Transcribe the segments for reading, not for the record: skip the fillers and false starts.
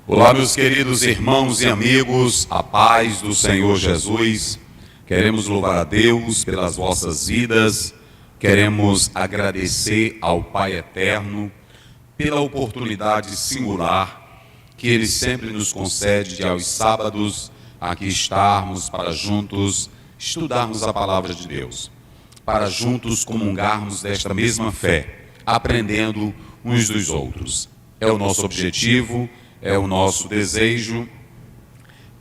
Olá, meus queridos irmãos e amigos, a paz do Senhor Jesus. Queremos louvar a Deus pelas vossas vidas, queremos agradecer ao Pai Eterno pela oportunidade singular que Ele sempre nos concede de aos sábados aqui estarmos para juntos estudarmos a palavra de Deus, para juntos comungarmos desta mesma fé, aprendendo uns dos outros. É o nosso objetivo, é o nosso desejo,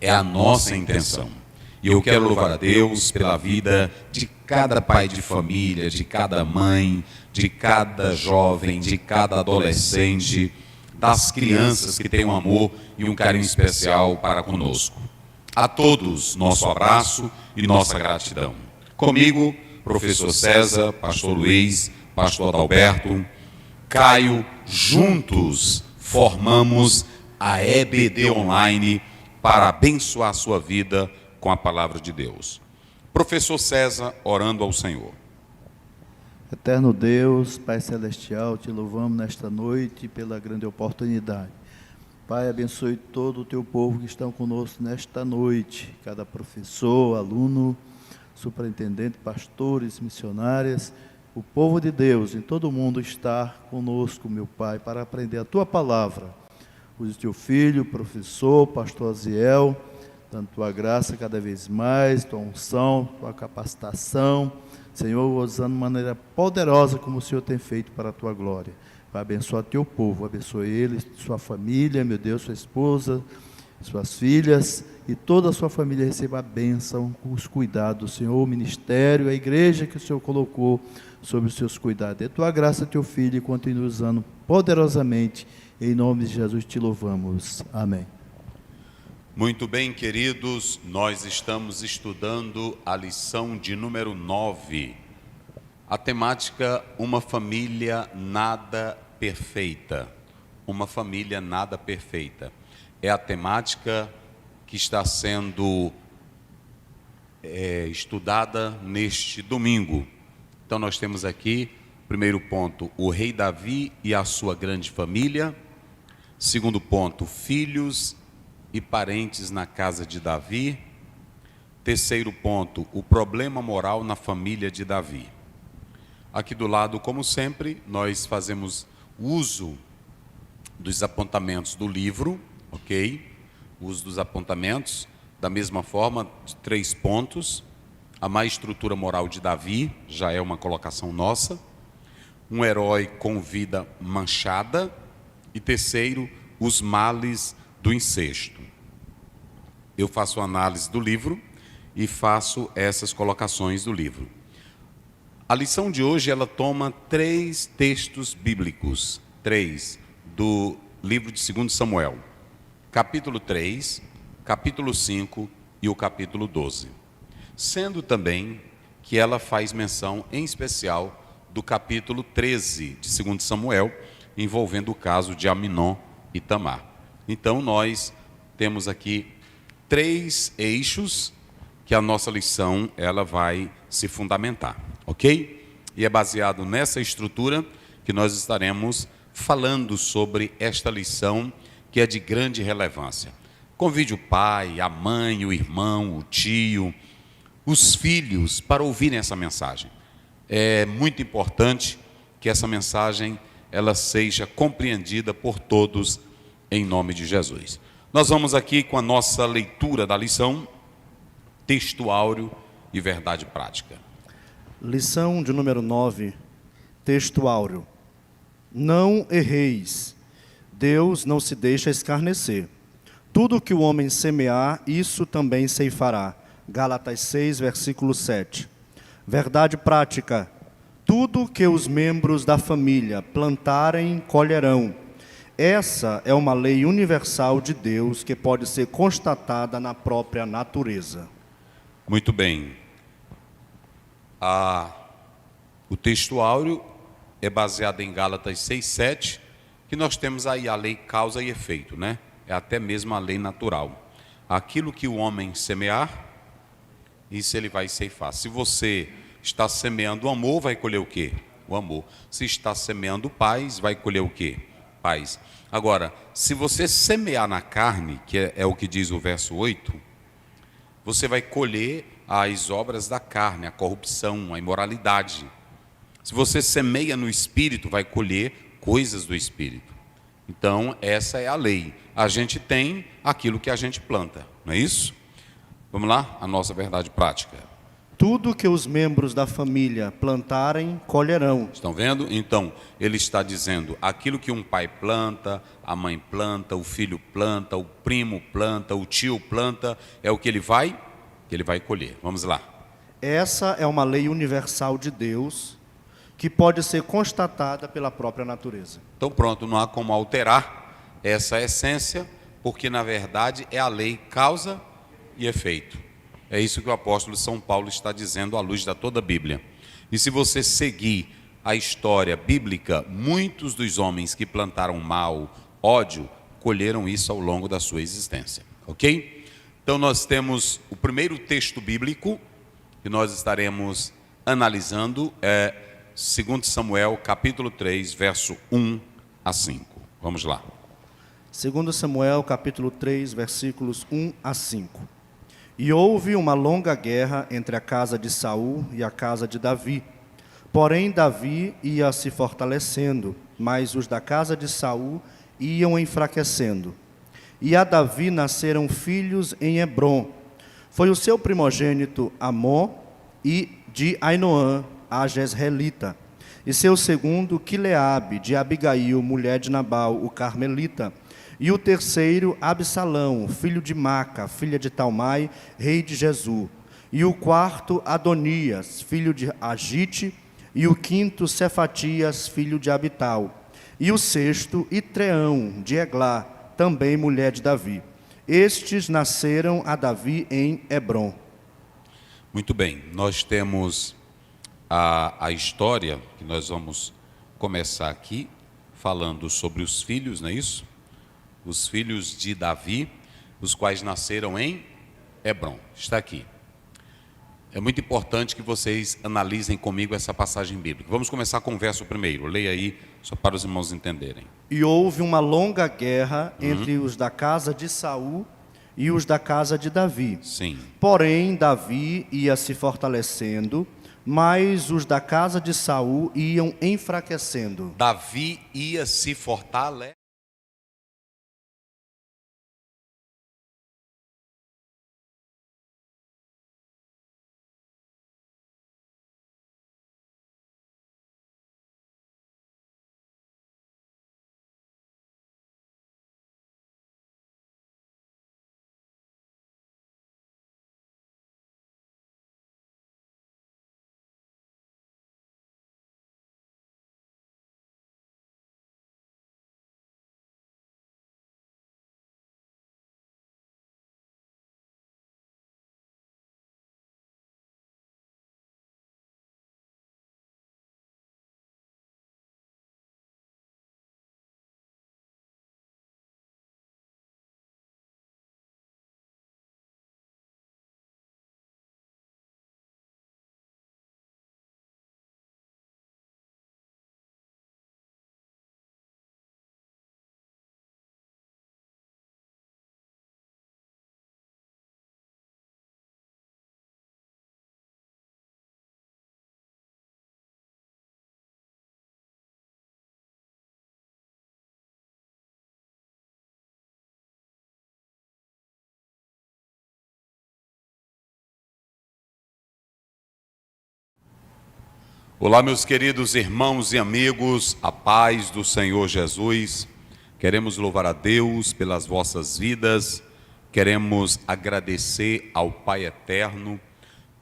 é a nossa intenção. E eu quero louvar a Deus pela vida de cada pai de família, de cada mãe, de cada jovem, de cada adolescente, das crianças que têm um amor e um carinho especial para conosco. A todos, nosso abraço e nossa gratidão. Comigo, professor César, pastor Luiz, pastor Adalberto, Caio, juntos formamos a EBD Online para abençoar a sua vida com a palavra de Deus. Professor César, orando ao Senhor. Eterno Deus, Pai Celestial, te louvamos nesta noite pela grande oportunidade. Pai, abençoe todo o teu povo que estão conosco nesta noite, cada professor, aluno, superintendente, pastores, missionárias, o povo de Deus, em todo o mundo está conosco, meu Pai, para aprender a tua palavra. Use teu filho, professor, pastor Aziel, dando tua graça cada vez mais, tua unção, tua capacitação, Senhor, usando de maneira poderosa como o Senhor tem feito para a tua glória. Vai abençoar teu povo, abençoe ele, sua família, meu Deus, sua esposa, suas filhas e toda a sua família receba a bênção, os cuidados, Senhor, o ministério, a igreja que o Senhor colocou sobre os seus cuidados. É tua graça, teu filho, e continue usando poderosamente. Em nome de Jesus te louvamos. Amém. Muito bem, queridos, nós estamos estudando a lição de número 9. A temática, uma família nada perfeita. Uma família nada perfeita. É a temática que está sendo estudada neste domingo. Então nós temos aqui, primeiro ponto, o rei Davi e a sua grande família. Segundo ponto, filhos e parentes na casa de Davi. Terceiro ponto, o problema moral na família de Davi. Aqui do lado, como sempre, nós fazemos uso dos apontamentos do livro, ok? Uso dos apontamentos, da mesma forma, de 3 pontos. A má estrutura moral de Davi, já é uma colocação nossa. Um herói com vida manchada. E terceiro, os males do incesto. Eu faço análise do livro e faço essas colocações do livro. A lição de hoje, ela toma 3 textos bíblicos, 3, do livro de 2 Samuel. Capítulo 3, capítulo 5 e o capítulo 12. Sendo também que ela faz menção em especial do capítulo 13 de 2 Samuel, envolvendo o caso de Aminon e Tamar. Então nós temos aqui 3 eixos que a nossa lição ela vai se fundamentar, ok? E é baseado nessa estrutura que nós estaremos falando sobre esta lição que é de grande relevância. Convide o pai, a mãe, o irmão, o tio, os filhos para ouvirem essa mensagem. É muito importante que essa mensagem ela seja compreendida por todos em nome de Jesus. Nós vamos aqui com a nossa leitura da lição, texto áureo e verdade prática. Lição de número 9, texto áureo. Não erreis, Deus não se deixa escarnecer. Tudo que o homem semear, isso também ceifará. Gálatas 6, versículo 7. Verdade prática. Tudo que os membros da família plantarem, colherão. Essa é uma lei universal de Deus que pode ser constatada na própria natureza. Muito bem. O texto áureo é baseado em Gálatas 6, 7, que nós temos aí a lei causa e efeito, né? É até mesmo a lei natural. Aquilo que o homem semear, isso ele vai ceifar. Se você está semeando o amor, vai colher o quê? O amor. Se está semeando paz, vai colher o quê? paz. Agora, se você semear na carne, que é o que diz o verso 8, você vai colher as obras da carne, a corrupção, a imoralidade. Se você semeia no Espírito, vai colher coisas do Espírito. Então, essa é a lei. A gente tem aquilo que a gente planta, não é isso? Vamos lá? A nossa verdade prática. Tudo que os membros da família plantarem, colherão. Estão vendo? Então, ele está dizendo, aquilo que um pai planta, a mãe planta, o filho planta, o primo planta, o tio planta, é o que ele vai colher. Vamos lá. Essa é uma lei universal de Deus, que pode ser constatada pela própria natureza. Então pronto, não há como alterar essa essência, porque na verdade é a lei causa e efeito. É isso que o apóstolo São Paulo está dizendo à luz da toda a Bíblia. E se você seguir a história bíblica, muitos dos homens que plantaram mal, ódio, colheram isso ao longo da sua existência. Ok? Então nós temos o primeiro texto bíblico que nós estaremos analisando, 2 Samuel, capítulo 3, verso 1 a 5. Vamos lá. 2 Samuel, capítulo 3, versículos 1 a 5. E houve uma longa guerra entre a casa de Saul e a casa de Davi. Porém, Davi ia se fortalecendo, mas os da casa de Saul iam enfraquecendo. E a Davi nasceram filhos em Hebrom. Foi o seu primogênito Amon, e de Ainoã, a Jezreelita, e seu segundo Quileabe, de Abigail, mulher de Nabal, o Carmelita, e o terceiro Absalão, filho de Maca, filha de Talmai, rei de Gesur, e o quarto Adonias, filho de Agite, e o quinto Cefatias, filho de Abital, e o sexto Itreão, de Eglá, também mulher de Davi. Estes nasceram a Davi em Hebrom. Muito bem, nós temos a história que nós vamos começar aqui, falando sobre os filhos, não é isso? Os filhos de Davi, os quais nasceram em Hebrom. Está aqui. É muito importante que vocês analisem comigo essa passagem bíblica. Vamos começar com o verso primeiro. Leia aí, só para os irmãos entenderem. E houve uma longa guerra entre os da casa de Saul e os da casa de Davi. Sim. Porém, Davi ia se fortalecendo, mas os da casa de Saul iam enfraquecendo. Davi ia se fortalecendo. Olá, meus queridos irmãos e amigos, a paz do Senhor Jesus. Queremos louvar a Deus pelas vossas vidas, queremos agradecer ao Pai Eterno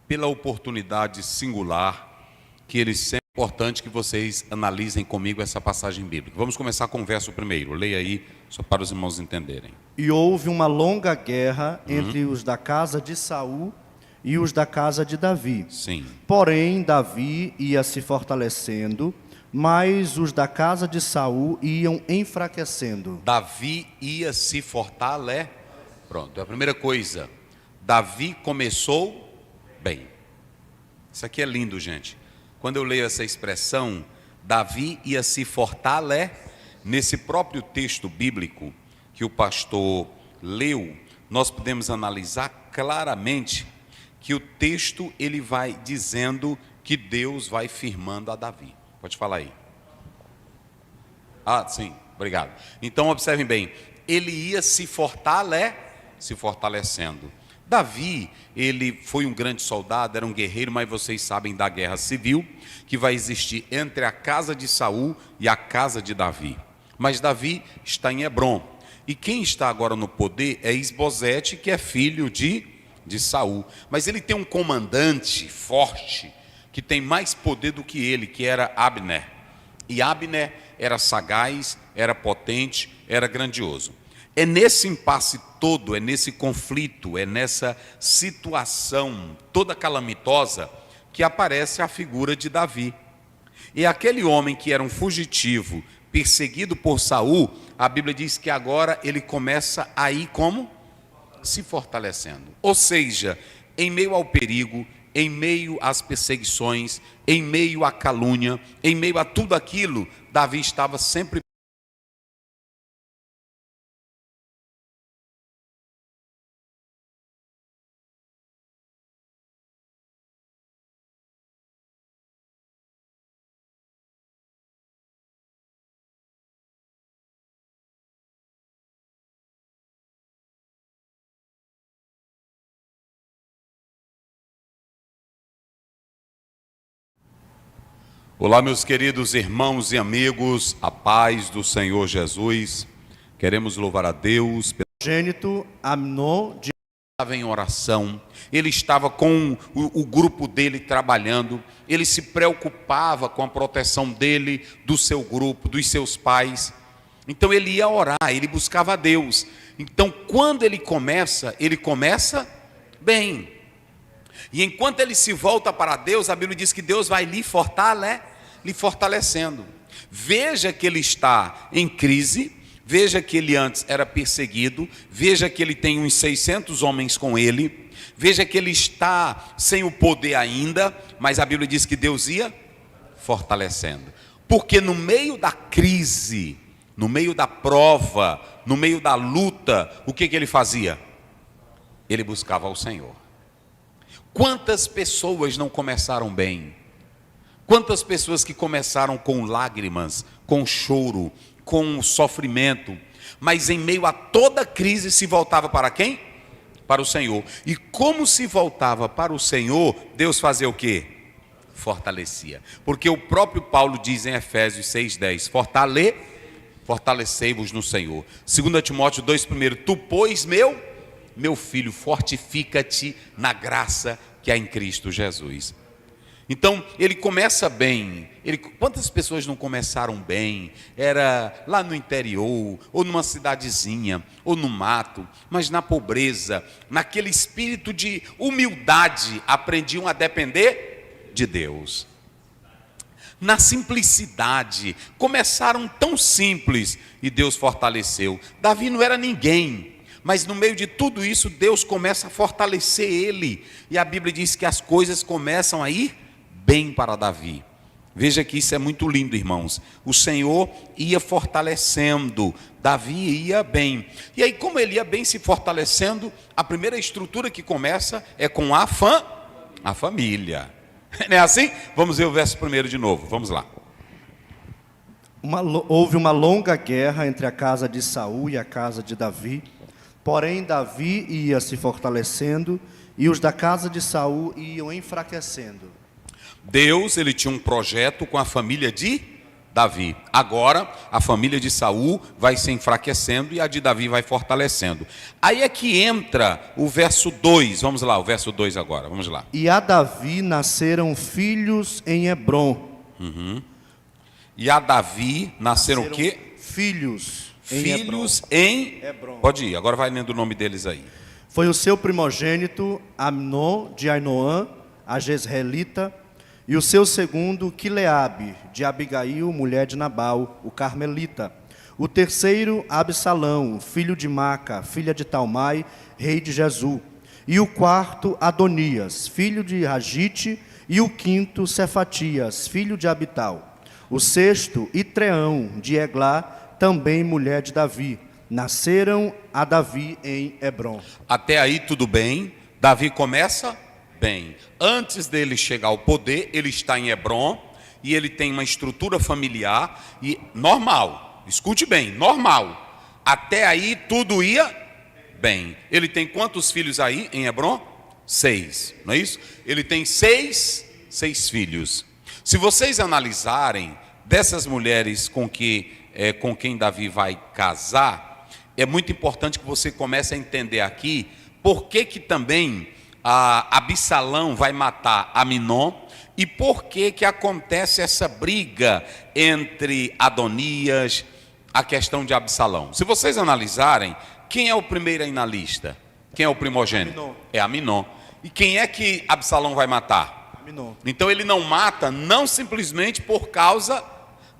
pela oportunidade singular que Ele sempre é importante que vocês analisem comigo essa passagem bíblica. Vamos começar com o verso primeiro, leia aí, só para os irmãos entenderem. E houve uma longa guerra entre os da casa de Saul e os da casa de Davi. Sim. Porém, Davi ia se fortalecendo, mas os da casa de Saul iam enfraquecendo. Davi ia se fortalecer. Pronto, é a primeira coisa. Davi começou bem. Isso aqui é lindo, gente. Quando eu leio essa expressão, Davi ia se fortalecer, nesse próprio texto bíblico que o pastor leu, nós podemos analisar claramente que o texto ele vai dizendo que Deus vai firmando a Davi. Pode falar aí. Ah, sim, obrigado. Então observem bem, ele ia se fortalecendo. Davi, ele foi um grande soldado, era um guerreiro, mas vocês sabem da guerra civil que vai existir entre a casa de Saul e a casa de Davi. Mas Davi está em Hebrom. E quem está agora no poder é Isbosete, que é filho de Saul. Mas ele tem um comandante forte, que tem mais poder do que ele, que era Abner. E Abner era sagaz, era potente, era grandioso. É nesse impasse todo, é nesse conflito, é nessa situação toda calamitosa que aparece a figura de Davi. E aquele homem que era um fugitivo, perseguido por Saul, a Bíblia diz que agora ele começa a ir como? Se fortalecendo. Ou seja, em meio ao perigo, em meio às perseguições, em meio à calúnia, em meio a tudo aquilo, Davi estava sempre Olá, meus queridos irmãos e amigos, a paz do Senhor Jesus. Queremos louvar a Deus. Gênito Amnon de Estava em oração, ele estava com o grupo dele trabalhando, ele se preocupava com a proteção dele, do seu grupo, dos seus pais. Então ele ia orar, ele buscava a Deus. Então quando ele começa bem. E enquanto ele se volta para Deus, a Bíblia diz que Deus vai lhe fortalecendo. Veja que ele está em crise, veja que ele antes era perseguido, veja que ele tem uns 600 homens com ele, veja que ele está sem o poder ainda, mas a Bíblia diz que Deus ia fortalecendo. Porque no meio da crise, no meio da prova, no meio da luta, o que ele fazia? Ele buscava ao Senhor. Quantas pessoas não começaram bem? Quantas pessoas que começaram com lágrimas, com choro, com sofrimento, mas em meio a toda crise se voltava para quem? Para o Senhor. E como se voltava para o Senhor, Deus fazia o quê? Fortalecia. Porque o próprio Paulo diz em Efésios 6,10, fortalecei-vos no Senhor. 2 Timóteo 2,1, tu pois meu filho, fortifica-te na graça que há em Cristo Jesus. Então, ele começa bem. Quantas pessoas não começaram bem? Era lá no interior, ou numa cidadezinha, ou no mato, mas na pobreza, naquele espírito de humildade, aprendiam a depender de Deus. Na simplicidade, começaram tão simples e Deus fortaleceu. Davi não era ninguém, mas no meio de tudo isso, Deus começa a fortalecer ele. E a Bíblia diz que as coisas começam a ir bem para Davi. Veja que isso é muito lindo, irmãos. O Senhor ia fortalecendo, Davi ia bem. E aí, como ele ia bem se fortalecendo, a primeira estrutura que começa é com a família. Não é assim? Vamos ver o verso primeiro de novo, vamos lá. Houve uma longa guerra entre a casa de Saul e a casa de Davi. Porém, Davi ia se fortalecendo e os da casa de Saul iam enfraquecendo. Deus, ele tinha um projeto com a família de Davi. Agora, a família de Saul vai se enfraquecendo e a de Davi vai fortalecendo. Aí é que entra o verso 2. Vamos lá, o verso 2 agora, vamos lá. E a Davi nasceram filhos em Hebrom. E a Davi nasceram o quê? Filhos em Hebrom. Pode ir, agora vai lendo o nome deles aí. Foi o seu primogênito Amnon de Ainoã, a Jezreelita, e o seu segundo, Quileabe, de Abigail, mulher de Nabal, o Carmelita. O terceiro, Absalão, filho de Maca, filha de Talmai, rei de Jezu. E o quarto, Adonias, filho de Ragite. E o quinto, Cefatias, filho de Abital. O sexto, Itreão, de Eglá, também mulher de Davi. Nasceram a Davi em Hebrom. Até aí tudo bem. Davi começa bem. Antes dele chegar ao poder, ele está em Hebrom e ele tem uma estrutura familiar e normal. Escute bem, normal. Até aí tudo ia bem. Ele tem quantos filhos aí em Hebrom? 6, não é isso? Ele tem seis filhos. Se vocês analisarem dessas mulheres com quem Davi vai casar, é muito importante que você comece a entender aqui por que também Absalão vai matar Aminon e por que acontece essa briga entre Adonias, a questão de Absalão. Se vocês analisarem, quem é o primeiro aí na lista? Quem é o primogênito? Aminon. É Aminon. E quem é que Absalão vai matar? Aminon. Então ele não mata, não simplesmente por causa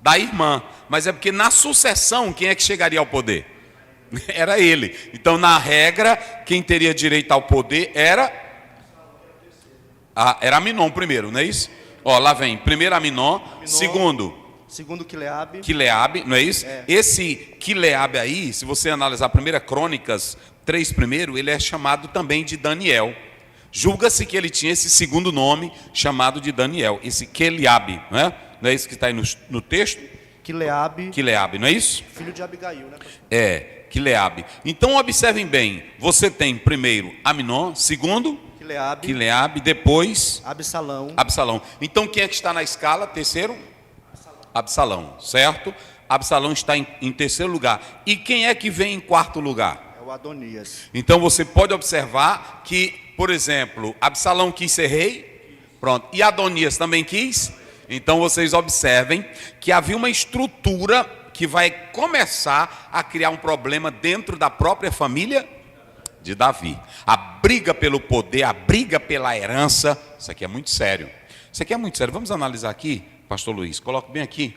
da irmã, mas é porque na sucessão, quem é que chegaria ao poder? Era ele. Então, na regra, quem teria direito ao poder era Aminon primeiro, não é isso? Ó, lá vem, primeiro Aminon, segundo Quileabe, não é isso? É. Esse Quileabe aí, se você analisar 1 Crônicas 3 primeiro, ele é chamado também de Daniel. Julga-se que ele tinha esse segundo nome chamado de Daniel, esse Quileabe, não é? Não é isso que está aí no texto? Quileabe, não é isso? Filho de Abigail, né? É, Quileabe. Então observem bem, você tem primeiro Aminon, segundo Quileabe, depois Absalão. Então quem é que está na escala? Terceiro? Absalão, certo? Absalão está em terceiro lugar. E quem é que vem em quarto lugar? É o Adonias. Então você pode observar que, por exemplo, Absalão quis ser rei, pronto, e Adonias também quis. Então vocês observem que havia uma estrutura que vai começar a criar um problema dentro da própria família de Davi. A briga pelo poder, a briga pela herança, isso aqui é muito sério. Isso aqui é muito sério. Vamos analisar aqui, pastor Luiz, coloque bem aqui,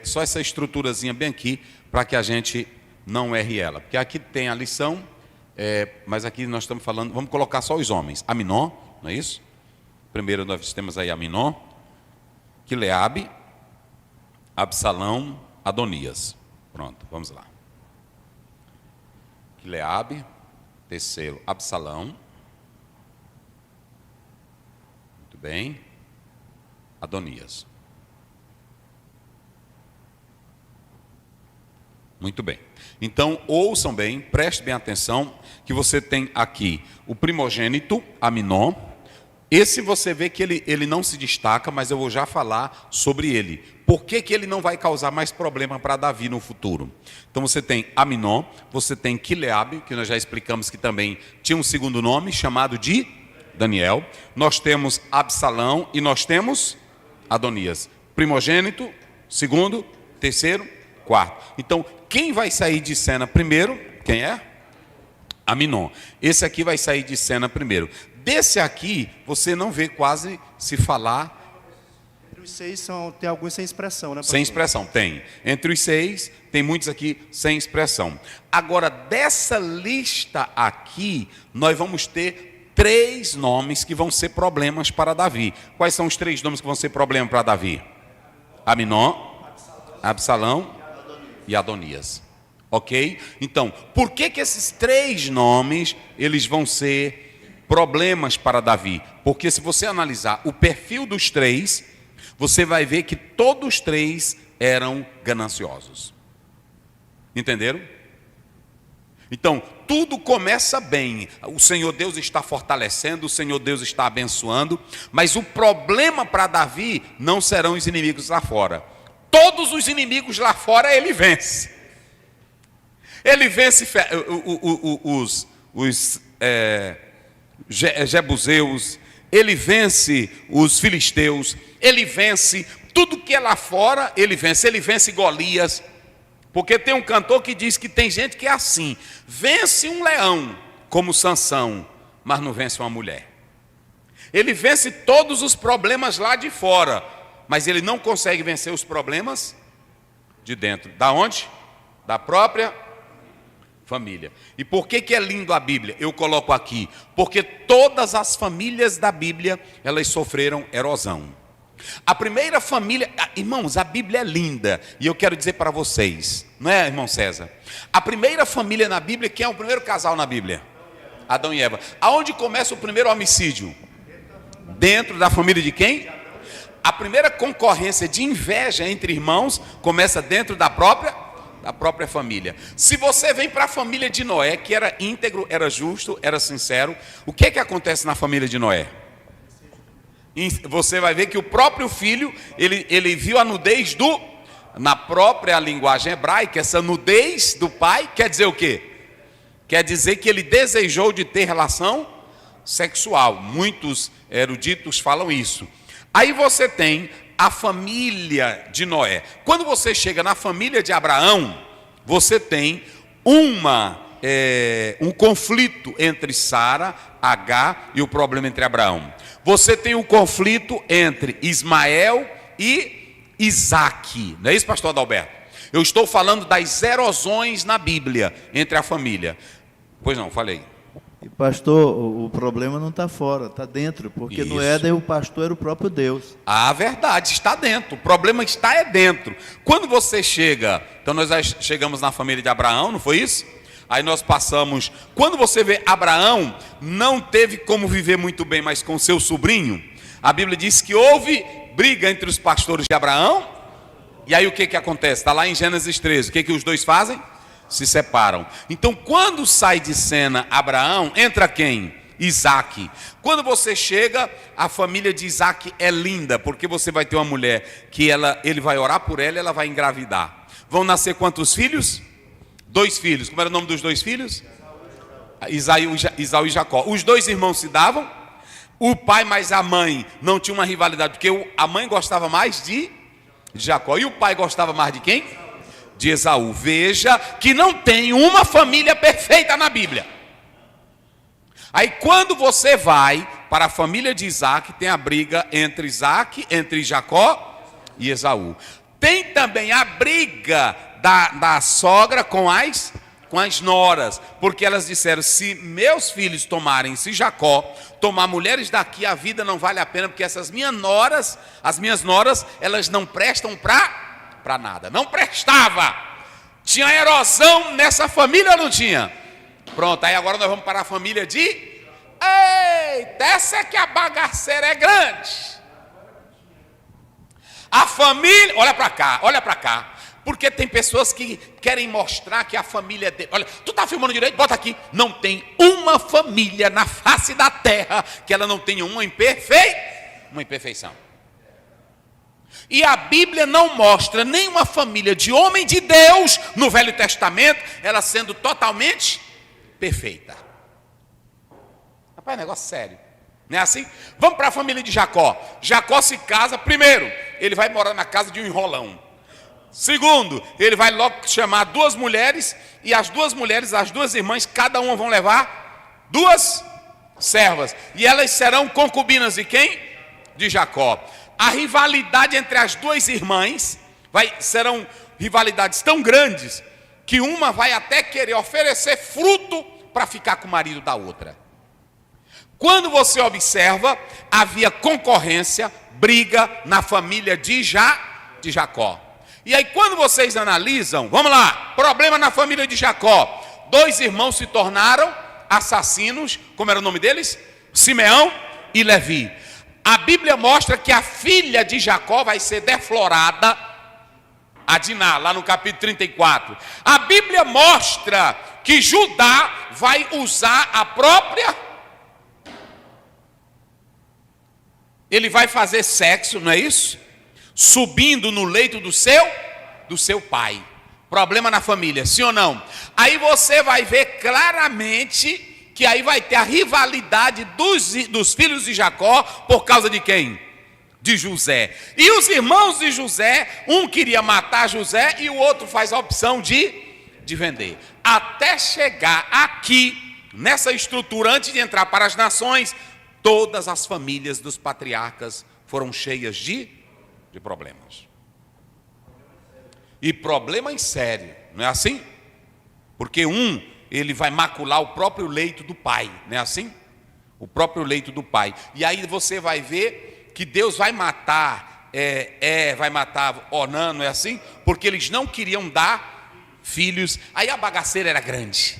só essa estruturazinha bem aqui, para que a gente não erre ela. Porque aqui tem a lição, mas aqui nós estamos falando, vamos colocar só os homens. Aminon, não é isso? Primeiro nós temos aí Aminon, Quileabe, Absalão, Adonias. Pronto, vamos lá. Quileabe, terceiro, Absalão. Muito bem. Adonias. Muito bem. Então, ouçam bem, prestem bem atenção, que você tem aqui o primogênito, Aminon. Esse você vê que ele não se destaca, mas eu vou já falar sobre ele. Por que ele não vai causar mais problema para Davi no futuro? Então você tem Aminon, você tem Quileabe, que nós já explicamos que também tinha um segundo nome, chamado de Daniel. Nós temos Absalão e nós temos Adonias. Primogênito, segundo, terceiro, quarto. Então, quem vai sair de cena primeiro? Quem é? Aminon. Esse aqui vai sair de cena primeiro. Desse aqui, você não vê quase se falar. Entre os 6 tem alguns sem expressão, né, pastor? Sem expressão, tem. Entre os 6, tem muitos aqui sem expressão. Agora, dessa lista aqui, nós vamos ter 3 nomes que vão ser problemas para Davi. Quais são os 3 nomes que vão ser problema para Davi? Aminon, Absalão e Adonias. Ok? Então, por que esses 3 nomes, eles vão ser problemas para Davi? Porque se você analisar o perfil dos 3, você vai ver que todos 3 eram gananciosos. Entenderam? Então, tudo começa bem. O Senhor Deus está fortalecendo, o Senhor Deus está abençoando, mas o problema para Davi não serão os inimigos lá fora. Todos os inimigos lá fora ele vence. Ele vence os jebuseus, ele vence os filisteus, ele vence tudo que é lá fora, ele vence Golias, porque tem um cantor que diz que tem gente que é assim, vence um leão, como Sansão, mas não vence uma mulher. Ele vence todos os problemas lá de fora, mas ele não consegue vencer os problemas de dentro. Da onde? Da própria família. E por que é lindo a Bíblia? Eu coloco aqui, porque todas as famílias da Bíblia, elas sofreram erosão. A primeira família, irmãos, a Bíblia é linda, e eu quero dizer para vocês, não é, irmão César? A primeira família na Bíblia, quem é o primeiro casal na Bíblia? Adão e Eva. Aonde começa o primeiro homicídio? Dentro da família de quem? A primeira concorrência de inveja entre irmãos começa dentro da própria família. Se você vem para a família de Noé, que era íntegro, era justo, era sincero, o que é que acontece na família de Noé? Você vai ver que o próprio filho, ele viu a nudez na própria linguagem hebraica, essa nudez do pai, quer dizer o quê? Quer dizer que ele desejou de ter relação sexual. Muitos eruditos falam isso. Aí você tem a família de Noé. Quando você chega na família de Abraão, você tem um conflito entre Sara, Agar e o problema entre Abraão. Você tem um conflito entre Ismael e Isaque. Não é isso, pastor Adalberto? Eu estou falando das erosões na Bíblia entre a família. Pois não, falei. E pastor, o problema não está fora, está dentro, porque Isso. no Éden o pastor era o próprio Deus. A verdade está dentro, o problema está dentro. Quando você chega, então nós chegamos na família de Abraão, não foi isso? Aí nós passamos, quando você vê Abraão, não teve como viver muito bem, mas com seu sobrinho, a Bíblia diz que houve briga entre os pastores de Abraão, e aí o que acontece? Está lá em Gênesis 13, o que os dois fazem? Se separam. Então quando sai de cena Abraão, entra quem? Isaque. Quando você chega, a família de Isaque é linda, porque você vai ter uma mulher que ele vai orar por ela e ela vai engravidar. Vão nascer quantos filhos? 2 filhos. Como era o nome dos 2 filhos? Isaú e Jacó. Os 2 irmãos se davam. O pai mais a mãe não tinha uma rivalidade, porque a mãe gostava mais de Jacó. E o pai gostava mais de quem? De Esaú. Veja que não tem uma família perfeita na Bíblia. Aí quando você vai para a família de Isaac, tem a briga entre Isaac, entre Jacó e Esaú. Tem também a briga da sogra com as noras, porque elas disseram: se meus filhos se Jacó tomar mulheres daqui, a vida não vale a pena, porque essas minhas noras, elas não prestam para nada. Não prestava. Tinha erosão nessa família ou não tinha? Pronto, aí agora nós vamos para a família de... Eita, essa é que a bagaceira é grande. A família... Olha para cá. Porque tem pessoas que querem mostrar que a família dele... Olha, tu tá filmando direito? Bota aqui. Não tem uma família na face da terra que ela não tenha uma imperfeição. E a Bíblia não mostra nenhuma família de homem de Deus no Velho Testamento, ela sendo totalmente perfeita. Rapaz, é negócio sério. Não é assim? Vamos para a família de Jacó. Jacó se casa, primeiro, ele vai morar na casa de um enrolão. Segundo, ele vai logo chamar 2 mulheres, e as 2 mulheres, as 2 irmãs, cada uma vão levar 2 servas. E elas serão concubinas de quem? De Jacó. A rivalidade entre as 2 irmãs serão rivalidades tão grandes que uma vai até querer oferecer fruto para ficar com o marido da outra. Quando você observa, havia concorrência, briga na família de Jacó. E aí quando vocês analisam, vamos lá, problema na família de Jacó. 2 irmãos se tornaram assassinos, como era o nome deles? Simeão e Levi. A Bíblia mostra que a filha de Jacó vai ser deflorada, a Diná, lá no capítulo 34. A Bíblia mostra que Judá vai usar a própria... Ele vai fazer sexo, não é isso? Subindo no leito do seu pai. Problema na família, sim ou não? Aí você vai ver claramente que aí vai ter a rivalidade dos filhos de Jacó por causa de quem? De José. E os irmãos de José, um queria matar José e o outro faz a opção de vender. Até chegar aqui, nessa estrutura, antes de entrar para as nações, todas as famílias dos patriarcas foram cheias de problemas. E problemas sérios, não é assim? Porque ele vai macular o próprio leito do pai, não é assim? O próprio leito do pai. E aí você vai ver que Deus vai matar vai matar Onã, não é assim? Porque eles não queriam dar filhos. Aí a bagaceira era grande.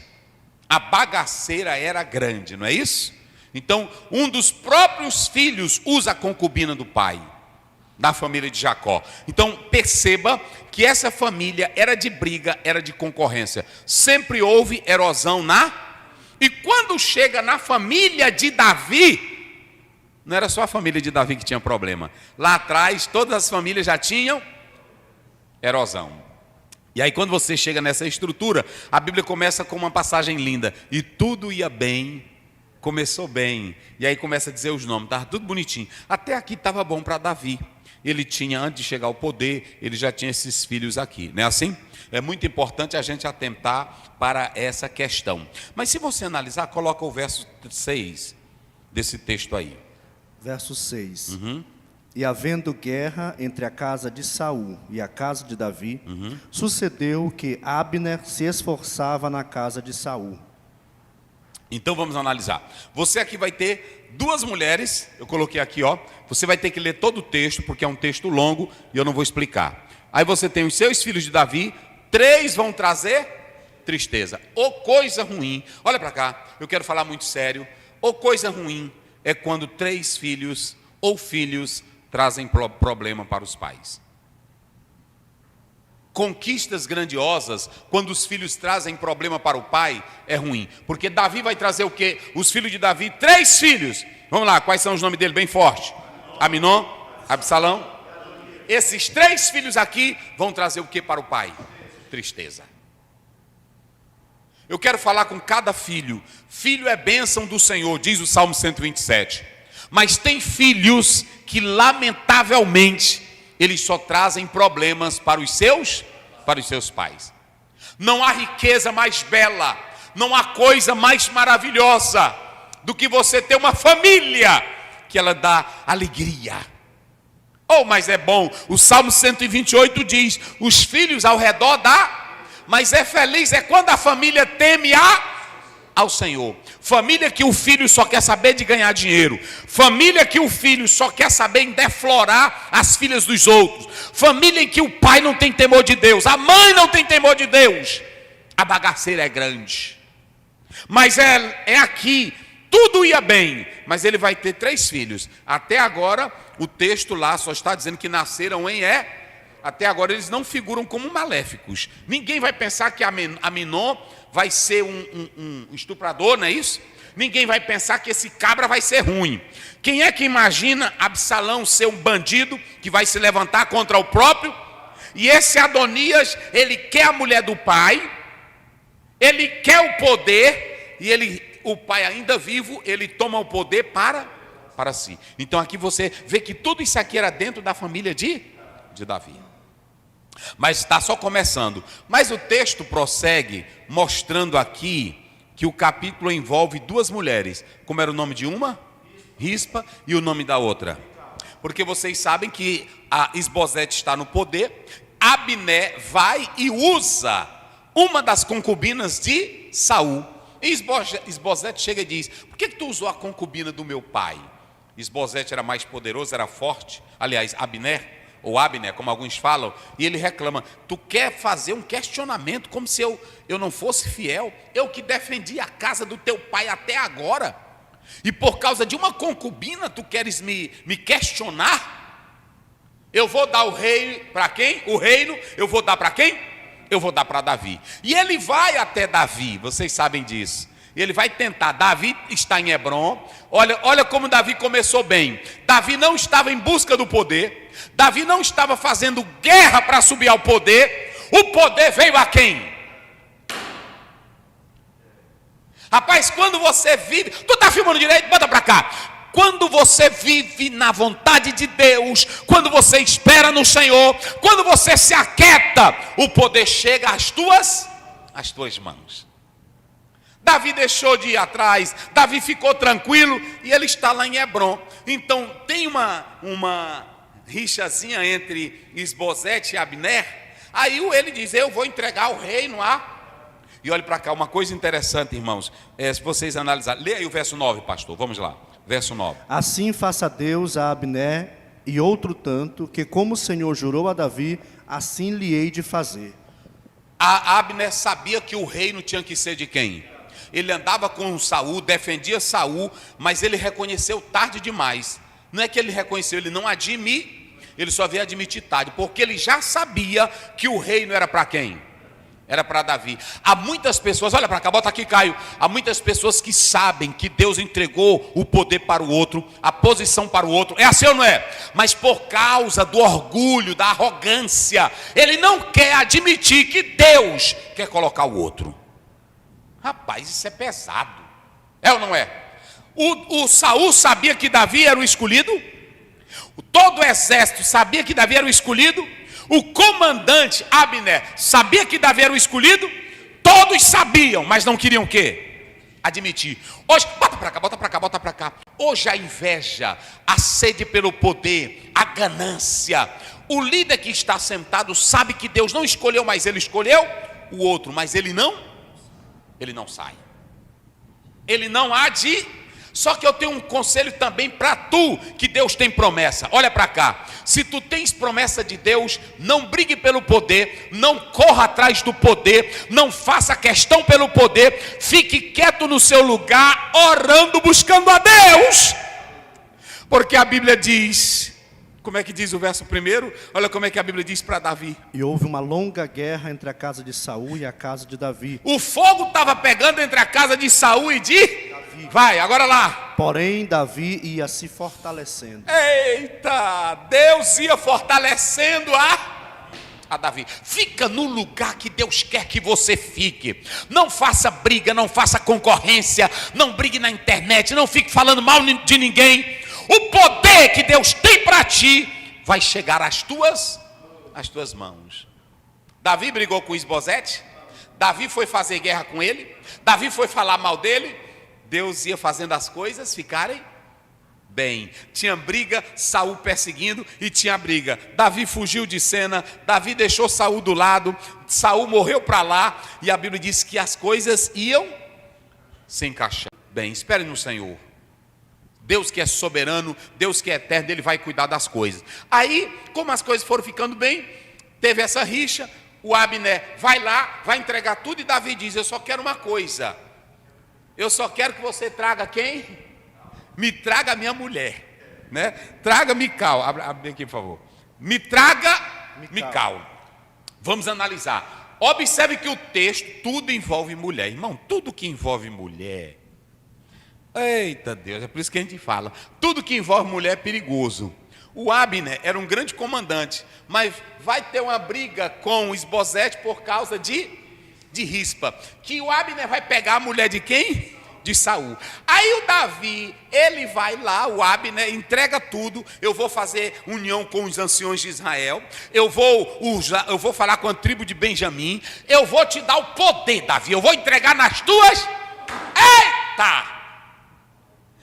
A bagaceira era grande, não é isso? Então, um dos próprios filhos usa a concubina do pai, da família de Jacó. Então, perceba que essa família era de briga, era de concorrência. Sempre houve erosão E quando chega na família de Davi, não era só a família de Davi que tinha problema. Lá atrás, todas as famílias já tinham erosão. E aí, quando você chega nessa estrutura, a Bíblia começa com uma passagem linda. E tudo ia bem, começou bem. E aí começa a dizer os nomes, estava tudo bonitinho. Até aqui estava bom para Davi. Ele tinha, antes de chegar ao poder, ele já tinha esses filhos aqui. Não é assim? É muito importante a gente atentar para essa questão. Mas se você analisar, coloca o verso 6 desse texto aí. Verso 6. E havendo guerra entre a casa de Saul e a casa de Davi, sucedeu que Abner se esforçava na casa de Saul. Então vamos analisar. Você aqui vai ter duas mulheres, eu coloquei aqui, ó. Você vai ter que ler todo o texto, porque é um texto longo e eu não vou explicar. Aí você tem os seus filhos de Davi, 3 vão trazer tristeza ou coisa ruim. Olha para cá, eu quero falar muito sério. Ou coisa ruim é quando 3 filhos ou filhos trazem problema para os pais. Conquistas grandiosas, quando os filhos trazem problema para o pai, é ruim. Porque Davi vai trazer o quê? Os filhos de Davi, 3 filhos. Vamos lá, quais são os nomes dele bem forte? Aminon, Absalão. Esses 3 filhos aqui vão trazer o quê para o pai? Tristeza. Eu quero falar com cada filho. Filho é bênção do Senhor, diz o Salmo 127. Mas tem filhos que, lamentavelmente, eles só trazem problemas para os seus pais. Não há riqueza mais bela, não há coisa mais maravilhosa do que você ter uma família que ela dá alegria. Mas é bom, o Salmo 128 diz, os filhos ao redor mas é feliz é quando a família teme ao Senhor. Família que o filho só quer saber de ganhar dinheiro. Família que o filho só quer saber em deflorar as filhas dos outros. Família em que o pai não tem temor de Deus, a mãe não tem temor de Deus. A bagaceira é grande. Mas é aqui, tudo ia bem, mas ele vai ter 3 filhos. Até agora, o texto lá só está dizendo que nasceram até agora eles não figuram como maléficos. Ninguém vai pensar que Aminon vai ser um estuprador, não é isso? Ninguém vai pensar que esse cabra vai ser ruim. Quem é que imagina Absalão ser um bandido que vai se levantar contra o próprio? E esse Adonias, ele quer a mulher do pai, ele quer o poder, e o pai ainda vivo, ele toma o poder para si. Então aqui você vê que tudo isso aqui era dentro da família de Davi. Mas está só começando. Mas o texto prossegue mostrando aqui que o capítulo envolve 2 mulheres. Como era o nome de uma? Rispa. E o nome da outra? Porque vocês sabem que a Isbosete está no poder. Abner vai e usa uma das concubinas de Saul. E Isbosete chega e diz, por que tu usou a concubina do meu pai? Isbosete era mais poderoso, era forte. Aliás, Abner, ou Abner, como alguns falam, e ele reclama, tu quer fazer um questionamento como se eu não fosse fiel, eu que defendi a casa do teu pai até agora, e por causa de uma concubina tu queres me questionar? Eu vou dar o rei para quem? O reino, eu vou dar para quem? Eu vou dar para Davi. E ele vai até Davi, vocês sabem disso. E ele vai tentar, Davi está em Hebrom, olha como Davi começou bem. Davi não estava em busca do poder, Davi não estava fazendo guerra para subir ao poder, o poder veio a quem? Rapaz, quando você vive, tu está filmando direito? Bota para cá. Quando você vive na vontade de Deus, quando você espera no Senhor, quando você se aquieta, o poder chega às tuas mãos. Davi deixou de ir atrás, Davi ficou tranquilo e ele está lá em Hebrom. Então tem uma rixazinha entre Isbosete e Abner. Aí ele diz, eu vou entregar o reino a... E olhe para cá, uma coisa interessante, irmãos, se vocês analisarem, lê aí o verso 9, pastor, vamos lá, verso 9. Assim faça Deus a Abner e outro tanto, que como o Senhor jurou a Davi, assim lhe hei de fazer. Abner sabia que o reino tinha que ser de quem? Ele andava com Saul, defendia Saul, mas ele reconheceu tarde demais. Não é que ele reconheceu, ele não admite, ele só veio admitir tarde, porque ele já sabia que o reino era para quem? Era para Davi. Há muitas pessoas, olha para cá, bota aqui, Caio. Há muitas pessoas que sabem que Deus entregou o poder para o outro, a posição para o outro. É assim ou não é? Mas por causa do orgulho, da arrogância, ele não quer admitir que Deus quer colocar o outro. Rapaz, isso é pesado. É ou não é? O Saul sabia que Davi era o escolhido. Todo o exército sabia que Davi era o escolhido. O comandante Abner sabia que Davi era o escolhido. Todos sabiam, mas não queriam o quê? Admitir. Hoje, bota para cá, bota para cá, bota para cá. Hoje a inveja, a sede pelo poder, a ganância. O líder que está sentado sabe que Deus não escolheu, mas ele escolheu o outro, mas ele não sai. Ele não há de... Só que eu tenho um conselho também para tu, que Deus tem promessa. Olha para cá. Se tu tens promessa de Deus, não brigue pelo poder, não corra atrás do poder, não faça questão pelo poder, fique quieto no seu lugar, orando, buscando a Deus. Porque a Bíblia diz, como é que diz o verso primeiro? Olha como é que a Bíblia diz para Davi. E houve uma longa guerra entre a casa de Saul e a casa de Davi. O fogo estava pegando entre a casa de Saul e de Davi. Vai, agora lá. Porém, Davi ia se fortalecendo. Eita, Deus ia fortalecendo a Davi. Fica no lugar que Deus quer que você fique. Não faça briga, não faça concorrência, não brigue na internet, não fique falando mal de ninguém. O poder que Deus tem para ti vai chegar às tuas mãos. Davi brigou com Isbosete. Davi foi fazer guerra com ele. Davi foi falar mal dele. Deus ia fazendo as coisas ficarem bem. Tinha briga, Saul perseguindo e tinha briga. Davi fugiu de cena, Davi deixou Saul do lado, Saul morreu para lá e a Bíblia diz que as coisas iam se encaixar. Bem, espere no Senhor. Deus que é soberano, Deus que é eterno, Ele vai cuidar das coisas. Aí, como as coisas foram ficando bem, teve essa rixa, o Abner vai lá, vai entregar tudo e Davi diz, eu só quero uma coisa. Eu só quero que você traga quem? Me traga a minha mulher, né? Traga Mical. Abre aqui, por favor. Me traga Mical. Vamos analisar. Observe que o texto, tudo envolve mulher. Irmão, tudo que envolve mulher. Eita Deus, é por isso que a gente fala. Tudo que envolve mulher é perigoso. O Abner era um grande comandante, mas vai ter uma briga com o Isbosete por causa de Rispa, que o Abner vai pegar a mulher de quem? De Saul. Aí o Davi, ele vai lá, o Abner entrega tudo. Eu vou fazer união com os anciões de Israel. Eu vou falar com a tribo de Benjamim. Eu vou te dar o poder, Davi. Eu vou entregar nas tuas. Eita!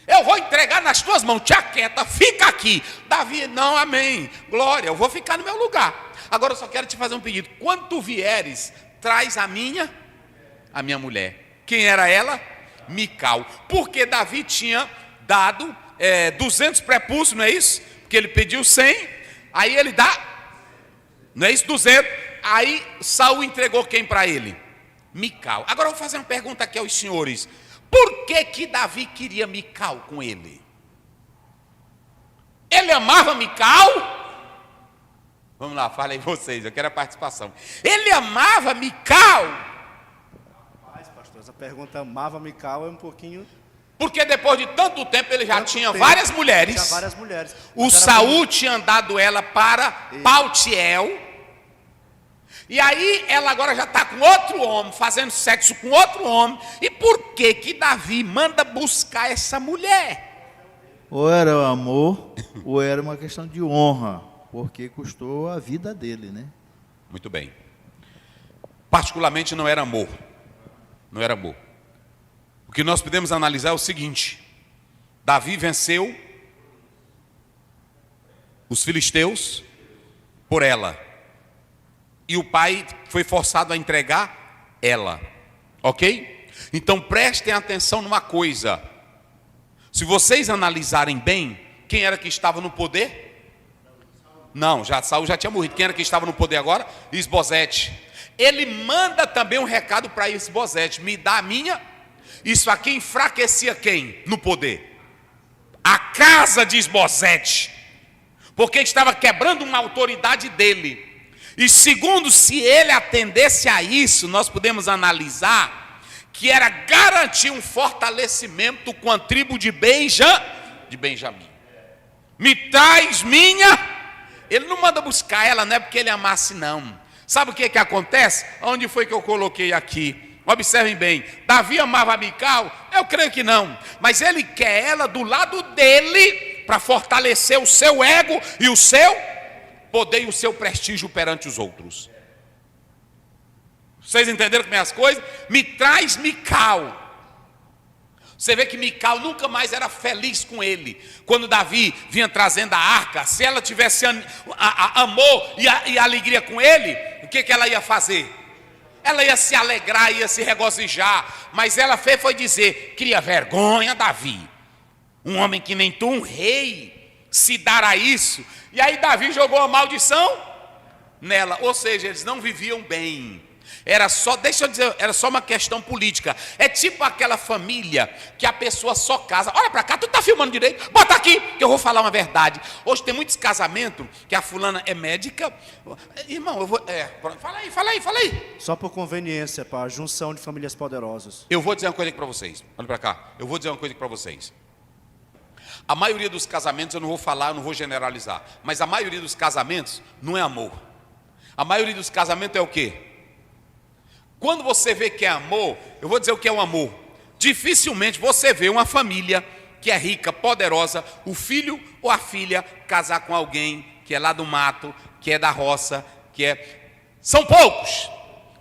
Eu vou entregar nas tuas mãos. Te aquieta, fica aqui. Davi, não, amém. Glória, eu vou ficar no meu lugar. Agora eu só quero te fazer um pedido. Quando tu vieres, traz a minha mulher. Quem era ela? Mical. Porque Davi tinha dado 200 prepúcios, não é isso? Porque ele pediu 100, aí ele dá, não é isso? 200. Aí Saul entregou quem para ele? Mical. Agora eu vou fazer uma pergunta aqui aos senhores. Por que Davi queria Mical com ele? Ele amava Mical? Vamos lá, fala aí vocês, eu quero a participação. Ele amava Mical? Mas, pastor, essa pergunta amava Mical é um pouquinho... Porque depois de tanto tempo ele já tinha várias mulheres. Tinha várias mulheres. O Saul tinha dado ela para Paltiel. E aí ela agora já está com outro homem, fazendo sexo com outro homem. E por que Davi manda buscar essa mulher? Ou era amor, ou era uma questão de honra, porque custou a vida dele, né? Muito bem. Particularmente não era amor. Não era amor. O que nós podemos analisar é o seguinte: Davi venceu os filisteus por ela. E o pai foi forçado a entregar ela. Ok? Então prestem atenção numa coisa. Se vocês analisarem bem, quem era que estava no poder? Não, Saul já tinha morrido. Quem era que estava no poder agora? Isbosete. Ele manda também um recado para Isbosete: me dá a minha. Isso aqui enfraquecia quem no poder? A casa de Isbosete, porque estava quebrando uma autoridade dele. E segundo, se ele atendesse a isso, nós podemos analisar que era garantir um fortalecimento com a tribo de Benjamim. Me traz minha. Ele não manda buscar ela, não é porque ele amasse, não. Sabe o que acontece? Onde foi que eu coloquei aqui? Observem bem, Davi amava Mical? Eu creio que não, mas ele quer ela do lado dele para fortalecer o seu ego e o seu poder e o seu prestígio perante os outros. Vocês entenderam como é as coisas? Me traz Mical. Você vê que Mical nunca mais era feliz com ele. Quando Davi vinha trazendo a arca, se ela tivesse amor e alegria com ele, o que ela ia fazer? Ela ia se alegrar, ia se regozijar, mas ela foi dizer: cria vergonha, Davi, um homem que nem tu, um rei, se dar a isso. E aí Davi jogou a maldição nela, ou seja, eles não viviam bem. Era só, deixa eu dizer, era só uma questão política. É tipo aquela família que a pessoa só casa. Olha pra cá, tu tá filmando direito? Bota aqui, que eu vou falar uma verdade. Hoje tem muitos casamentos que a fulana é médica. Irmão, eu vou... fala aí. Só por conveniência, para a junção de famílias poderosas. Eu vou dizer uma coisa aqui pra vocês. Olha pra cá. Eu vou dizer uma coisa aqui pra vocês. A maioria dos casamentos, eu não vou falar, eu não vou generalizar, mas a maioria dos casamentos não é amor. A maioria dos casamentos é o quê? Quando você vê que é amor, eu vou dizer o que é um amor. Dificilmente você vê uma família que é rica, poderosa, o filho ou a filha casar com alguém que é lá do mato, que é da roça, São poucos.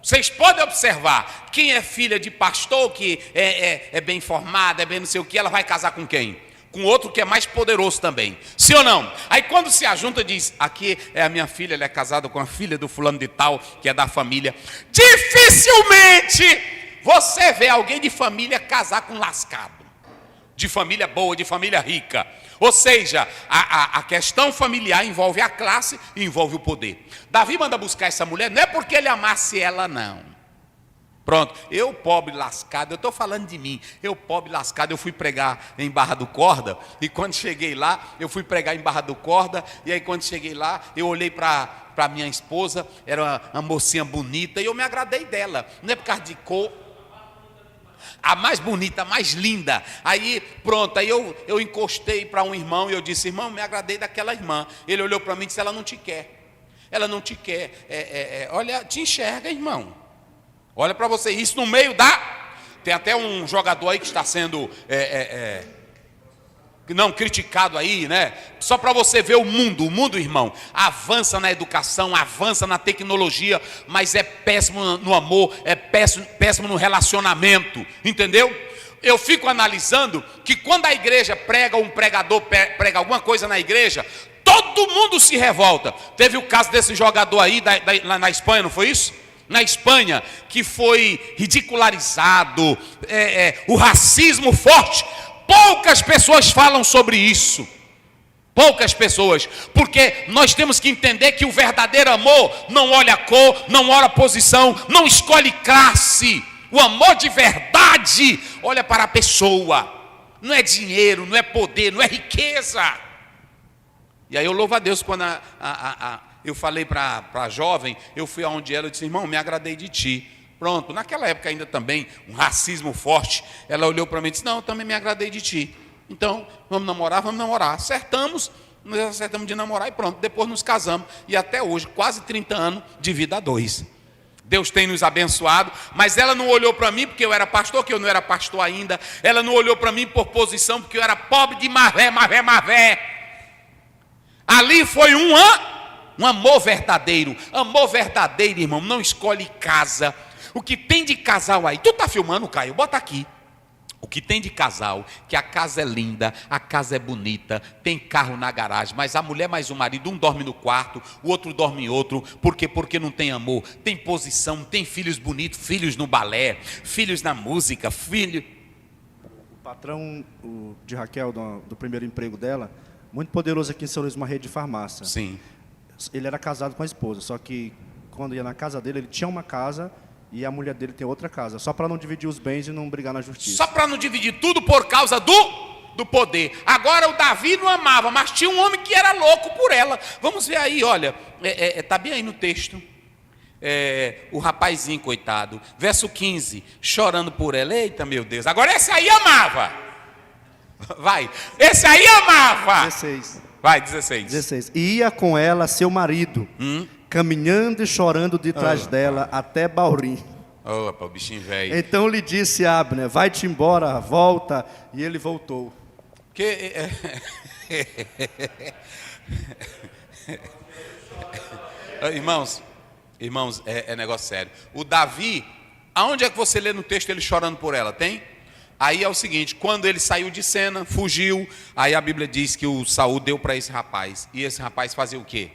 Vocês podem observar, quem é filha de pastor, que é bem formada, é bem não sei o que, ela vai casar com quem? Com outro que é mais poderoso também, sim ou não? Aí quando se ajunta diz: aqui é a minha filha, ela é casada com a filha do fulano de tal, que é da família. Dificilmente você vê alguém de família casar com lascado, de família boa, de família rica. Ou seja, a questão familiar envolve a classe e envolve o poder. Davi manda buscar essa mulher, não é porque ele amasse ela, não. Pronto, eu pobre lascado, eu estou falando de mim, eu pobre lascado, eu fui pregar em Barra do Corda, e quando cheguei lá, eu fui pregar em Barra do Corda, e aí quando cheguei lá, eu olhei para minha esposa, era uma mocinha bonita, e eu me agradei dela, não é por causa de cor, a mais bonita, a mais linda. Aí pronto, aí eu encostei para um irmão, e eu disse: irmão, me agradei daquela irmã. Ele olhou para mim e disse: ela não te quer, olha, te enxerga, irmão. Olha para você, isso no meio tem até um jogador aí que está sendo criticado aí, né? Só para você ver o mundo, irmão, avança na educação, avança na tecnologia, mas é péssimo no amor, é péssimo no relacionamento, entendeu? Eu fico analisando que quando a igreja prega, um pregador prega alguma coisa na igreja, todo mundo se revolta. Teve o caso desse jogador aí lá na Espanha, não foi isso? Na Espanha, que foi ridicularizado, o racismo forte. Poucas pessoas falam sobre isso. Poucas pessoas. Porque nós temos que entender que o verdadeiro amor não olha cor, não olha posição, não escolhe classe. O amor de verdade olha para a pessoa. Não é dinheiro, não é poder, não é riqueza. E aí eu louvo a Deus quando eu falei para a jovem, eu fui aonde ela e disse: irmão, me agradei de ti. Pronto, naquela época ainda também, um racismo forte. Ela olhou para mim e disse: não, eu também me agradei de ti. Então, vamos namorar. Acertamos, nós acertamos de namorar e pronto, depois nos casamos. E até hoje, quase 30 anos de vida a dois. Deus tem nos abençoado, mas ela não olhou para mim porque eu era pastor, que eu não era pastor ainda. Ela não olhou para mim por posição, porque eu era pobre de marvé. Ali foi um amor verdadeiro. Amor verdadeiro, irmão, não escolhe casa. O que tem de casal aí? Tu tá filmando, Caio? Bota aqui. O que tem de casal, que a casa é linda, a casa é bonita, tem carro na garagem, mas a mulher mais o marido, um dorme no quarto, o outro dorme em outro. Por quê? Porque não tem amor. Tem posição, tem filhos bonitos, filhos no balé, filhos na música, filho... O patrão de Raquel, do primeiro emprego dela, muito poderoso aqui em São Luís, uma rede de farmácia. Sim. Ele era casado com a esposa, só que quando ia na casa dele, ele tinha uma casa e a mulher dele tem outra casa, só para não dividir os bens e não brigar na justiça. Só para não dividir tudo por causa do poder. Agora o Davi não amava, mas tinha um homem que era louco por ela. Vamos ver aí, olha, está bem aí no texto. O rapazinho, coitado, verso 15, chorando por ela. Eita, meu Deus, agora esse aí amava. Vai, esse aí amava. 16. Vai, 16. 16. E ia com ela seu marido, caminhando e chorando de trás dela até Baurim. Opa, o bichinho velho. Então lhe disse Abner, vai-te embora, volta. E ele voltou. Irmãos, é negócio sério. O Davi, aonde é que você lê no texto ele chorando por ela? Tem? Aí é o seguinte, quando ele saiu de cena, fugiu, aí a Bíblia diz que o Saul deu para esse rapaz. E esse rapaz fazia o quê?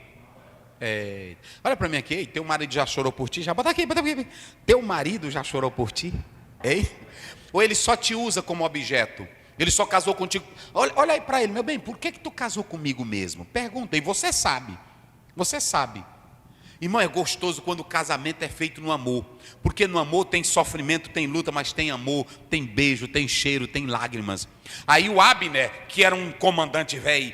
Olha para mim aqui, teu marido já chorou por ti? Já bota aqui. Teu marido já chorou por ti? Ei? Ou ele só te usa como objeto? Ele só casou contigo? Olha aí para ele, meu bem, por que tu casou comigo mesmo? Pergunta, e você sabe. Você sabe. Irmão, é gostoso quando o casamento é feito no amor. Porque no amor tem sofrimento, tem luta, mas tem amor, tem beijo, tem cheiro, tem lágrimas. Aí o Abner, que era um comandante velho,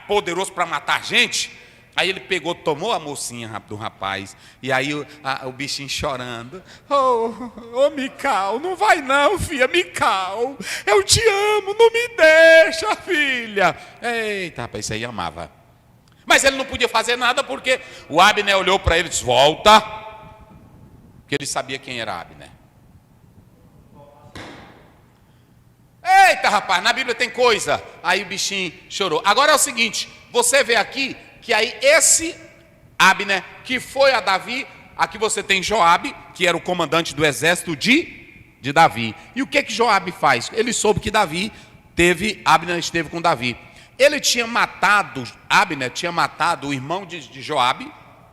poderoso para matar gente, aí ele pegou, tomou a mocinha do rapaz. E aí o bichinho chorando. Ô Mical, não vai não, filha, Mical. Eu te amo, não me deixa, filha. Eita, rapaz, isso aí amava. Mas ele não podia fazer nada porque o Abner olhou para ele e disse, volta. Porque ele sabia quem era Abner. Eita, rapaz, na Bíblia tem coisa. Aí o bichinho chorou. Agora é o seguinte, você vê aqui que aí esse Abner, que foi a Davi, aqui você tem Joabe, que era o comandante do exército de Davi. E o que Joabe faz? Ele soube que Abner esteve com Davi. Ele tinha matado, Abner tinha matado o irmão de Joabe,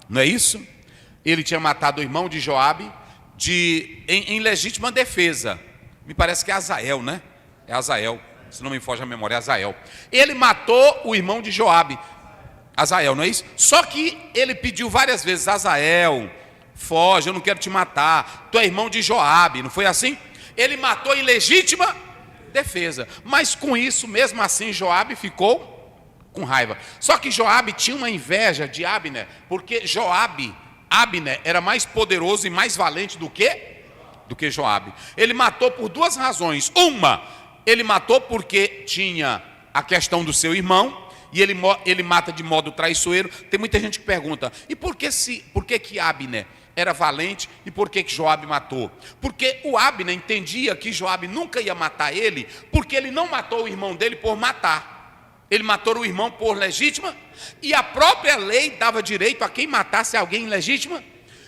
não é isso? Ele tinha matado o irmão de Joabe em legítima defesa. Me parece que é Azael, né? É Azael, se não me foge a memória, é Azael. Ele matou o irmão de Joabe, Azael, não é isso? Só que ele pediu várias vezes, Azael, foge, eu não quero te matar, tu é irmão de Joabe, não foi assim? Ele matou em legítima defesa, mas com isso, mesmo assim, Joabe ficou com raiva. Só que Joabe tinha uma inveja de Abner, porque Abner era mais poderoso e mais valente do que Joabe. Ele matou por duas razões. Uma, ele matou porque tinha a questão do seu irmão, e ele mata de modo traiçoeiro. Tem muita gente que pergunta, e por que Abner era valente e por que Joabe matou? Porque o Abner entendia que Joabe nunca ia matar ele, porque ele não matou o irmão dele por matar. Ele matou o irmão por legítima, e a própria lei dava direito a quem matasse alguém em legítima.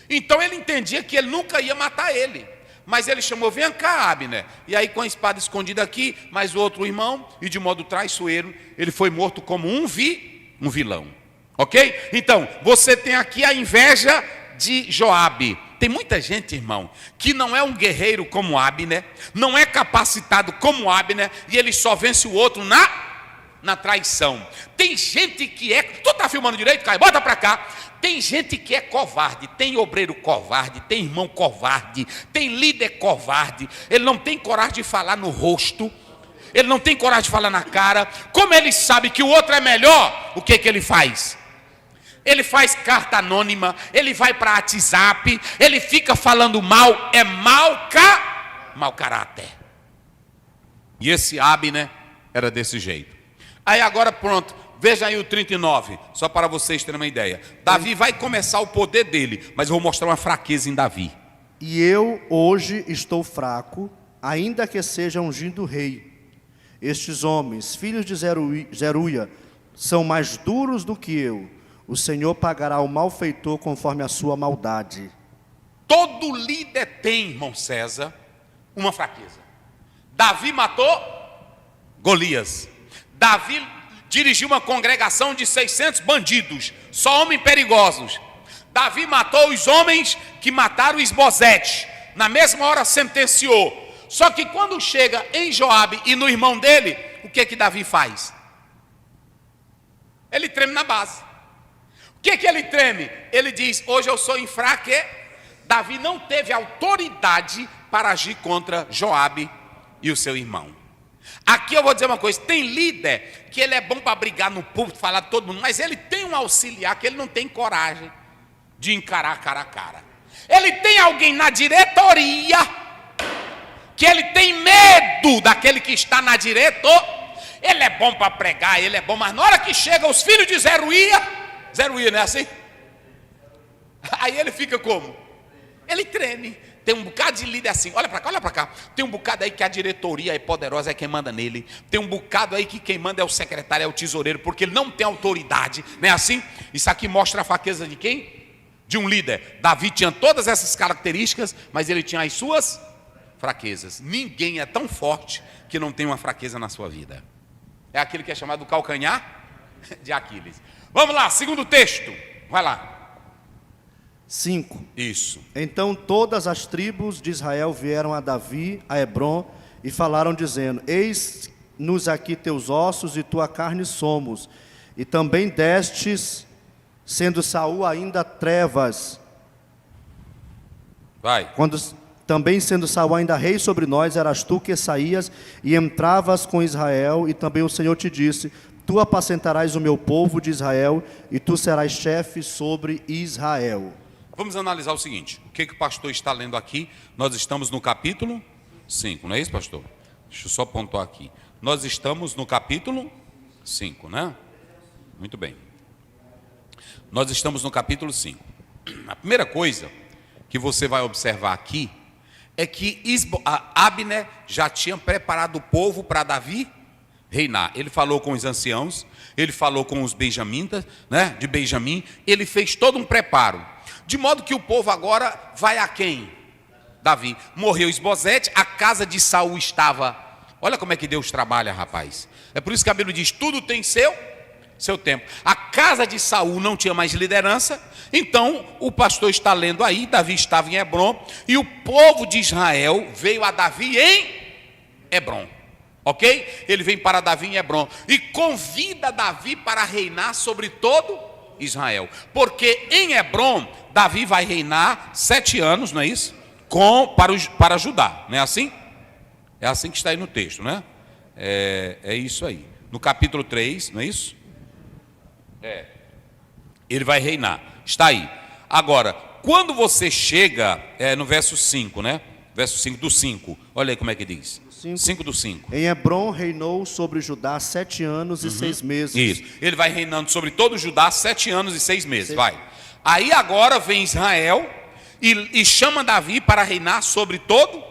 Então ele entendia que ele nunca ia matar ele. Mas ele chamou, vem cá, Abner. E aí com a espada escondida aqui, mais o outro irmão, e de modo traiçoeiro, ele foi morto como um vilão. Ok? Então, você tem aqui a inveja de Joabe. Tem muita gente, irmão, que não é um guerreiro como Abner, não é capacitado como Abner, e ele só vence o outro na traição. Tem gente que é... Tu tá filmando direito, Caio? Bota pra cá. Tem gente que é covarde, tem obreiro covarde, tem irmão covarde, tem líder covarde. Ele não tem coragem de falar no rosto, ele não tem coragem de falar na cara. Como ele sabe que o outro é melhor, o que ele faz? Ele faz carta anônima, ele vai para WhatsApp, ele fica falando mal, é mau caráter. E esse Abner era desse jeito. Aí agora pronto, veja aí o 39, só para vocês terem uma ideia. Davi vai começar o poder dele, mas eu vou mostrar uma fraqueza em Davi. E eu hoje estou fraco, ainda que seja ungido rei. Estes homens, filhos de Zeruia, são mais duros do que eu. O Senhor pagará ao malfeitor conforme a sua maldade. Todo líder tem, irmão César, uma fraqueza. Davi matou Golias. Davi dirigiu uma congregação de 600 bandidos, só homens perigosos. Davi matou os homens que mataram Isbosete. Na mesma hora sentenciou. Só que quando chega em Joabe e no irmão dele, o que Davi faz? Ele treme na base. O que ele treme? Ele diz, hoje eu sou enfraquecido. Davi não teve autoridade para agir contra Joabe e o seu irmão. Aqui eu vou dizer uma coisa, tem líder que ele é bom para brigar no púlpito, falar de todo mundo, mas ele tem um auxiliar que ele não tem coragem de encarar cara a cara. Ele tem alguém na diretoria que ele tem medo daquele que está na diretoria. Ele é bom para pregar, ele é bom, mas na hora que chega os filhos de Zeruia, não é assim? Aí ele fica como? Ele treme. Tem um bocado de líder assim, olha para cá. Tem um bocado aí que a diretoria é poderosa, é quem manda nele. Tem um bocado aí que quem manda é o secretário, é o tesoureiro, porque ele não tem autoridade, não é assim? Isso aqui mostra a fraqueza de quem? De um líder. Davi tinha todas essas características, mas ele tinha as suas fraquezas. Ninguém é tão forte que não tem uma fraqueza na sua vida. É aquele que é chamado calcanhar de Aquiles. Vamos lá, segundo texto. Vai lá. 5. Isso. Então todas as tribos de Israel vieram a Davi, a Hebrom, e falaram dizendo, eis-nos aqui teus ossos e tua carne somos. E também destes, sendo Saul ainda trevas. Vai. Também sendo Saul ainda rei sobre nós, eras tu que saías e entravas com Israel, e também o Senhor te disse, tu apacentarás o meu povo de Israel, e tu serás chefe sobre Israel. Vamos analisar o seguinte, o que o pastor está lendo aqui? Nós estamos no capítulo 5, não é isso, pastor? Deixa eu só pontuar aqui. Nós estamos no capítulo 5, né? Muito bem. Nós estamos no capítulo 5. A primeira coisa que você vai observar aqui é que Abner já tinha preparado o povo para Davi reinar. Ele falou com os anciãos, ele falou com os benjamitas, né, de Benjamim, ele fez todo um preparo. De modo que o povo agora vai a quem? Davi. Morreu Isbosete, a casa de Saul estava... Olha como é que Deus trabalha, rapaz. É por isso que a Bíblia diz, tudo tem seu tempo. A casa de Saul não tinha mais liderança, então o pastor está lendo aí, Davi estava em Hebrom, e o povo de Israel veio a Davi em Hebrom. Ok? Ele vem para Davi em Hebrom e convida Davi para reinar sobre todo Israel. Porque em Hebrom, Davi vai reinar 7 anos, não é isso? Para Judá, não é assim? É assim que está aí no texto, né? É isso aí. No capítulo 3, não é isso? Ele vai reinar. Está aí. Agora, quando você chega no verso 5, né? Verso 5 do 5. Olha aí como é que diz. 5 do 5. Em Hebrom reinou sobre Judá 7 anos e 6 meses. Isso. Ele vai reinando sobre todo Judá 7 anos e 6 meses. Vai. Aí agora vem Israel e chama Davi para reinar sobre todo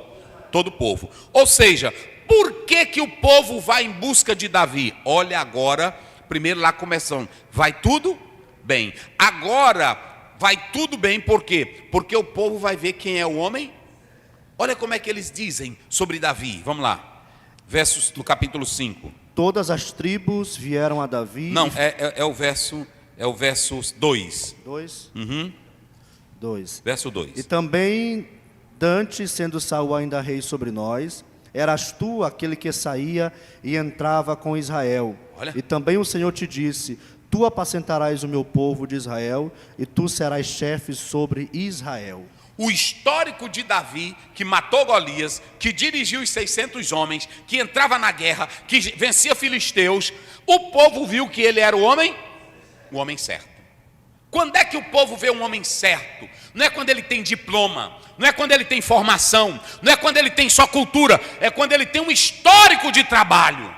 o povo. Ou seja, por que o povo vai em busca de Davi? Olha agora, primeiro lá começando. Vai tudo bem. Agora vai tudo bem, por quê? Porque o povo vai ver quem é o homem. Olha como é que eles dizem sobre Davi. Vamos lá. Versos do capítulo 5. Todas as tribos vieram a Davi. Não, é o verso 2. 2? 2. Verso 2. E também, dantes, sendo Saul ainda rei sobre nós, eras tu aquele que saía e entrava com Israel. Olha. E também o Senhor te disse, tu apacentarás o meu povo de Israel, e tu serás chefe sobre Israel. O histórico de Davi, que matou Golias, que dirigiu os 600 homens, que entrava na guerra, que vencia filisteus, o povo viu que ele era o homem certo. Quando é que o povo vê um homem certo? Não é quando ele tem diploma, não é quando ele tem formação, não é quando ele tem só cultura, é quando ele tem um histórico de trabalho.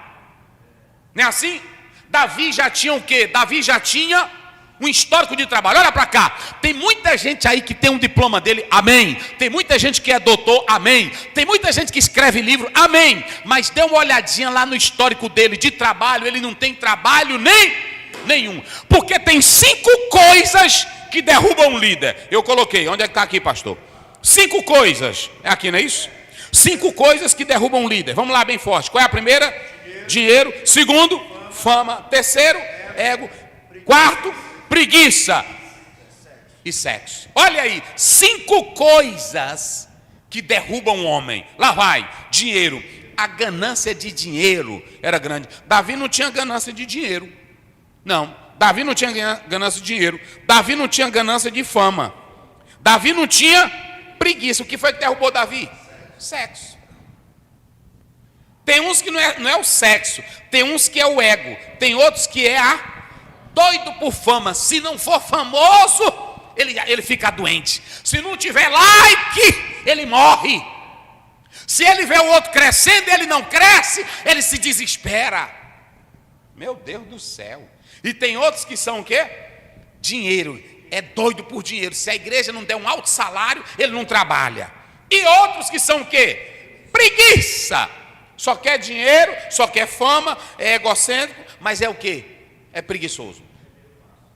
Não é assim? Davi já tinha o quê? Davi já tinha um histórico de trabalho. Olha para cá, tem muita gente aí que tem um diploma dele, amém. Tem muita gente que é doutor, amém. Tem muita gente que escreve livro, amém. Mas dê uma olhadinha lá no histórico dele de trabalho, ele não tem trabalho nenhum. Porque tem 5 coisas que derrubam um líder. Eu coloquei, onde é que está aqui, pastor? 5 coisas, é aqui, não é isso? 5 coisas que derrubam um líder. Vamos lá, bem forte. Qual é a primeira? Dinheiro. Segundo, fama. Terceiro, ego. Quarto, preguiça e sexo. Olha aí, 5 coisas que derrubam um homem. Lá vai, dinheiro. A ganância de dinheiro era grande. Davi não tinha ganância de dinheiro. Não, Davi não tinha ganância de dinheiro. Davi não tinha ganância de fama. Davi não tinha preguiça. O que foi que derrubou Davi? Sexo. Tem uns que não é o sexo. Tem uns que é o ego. Tem outros que é doido por fama. Se não for famoso, ele fica doente. Se não tiver like, ele morre. Se ele vê o outro crescendo e ele não cresce, ele se desespera. Meu Deus do céu. E tem outros que são o quê? Dinheiro. É doido por dinheiro. Se a igreja não der um alto salário, ele não trabalha. E outros que são o quê? Preguiça. Só quer dinheiro, só quer fama, é egocêntrico, mas é o quê? É preguiçoso.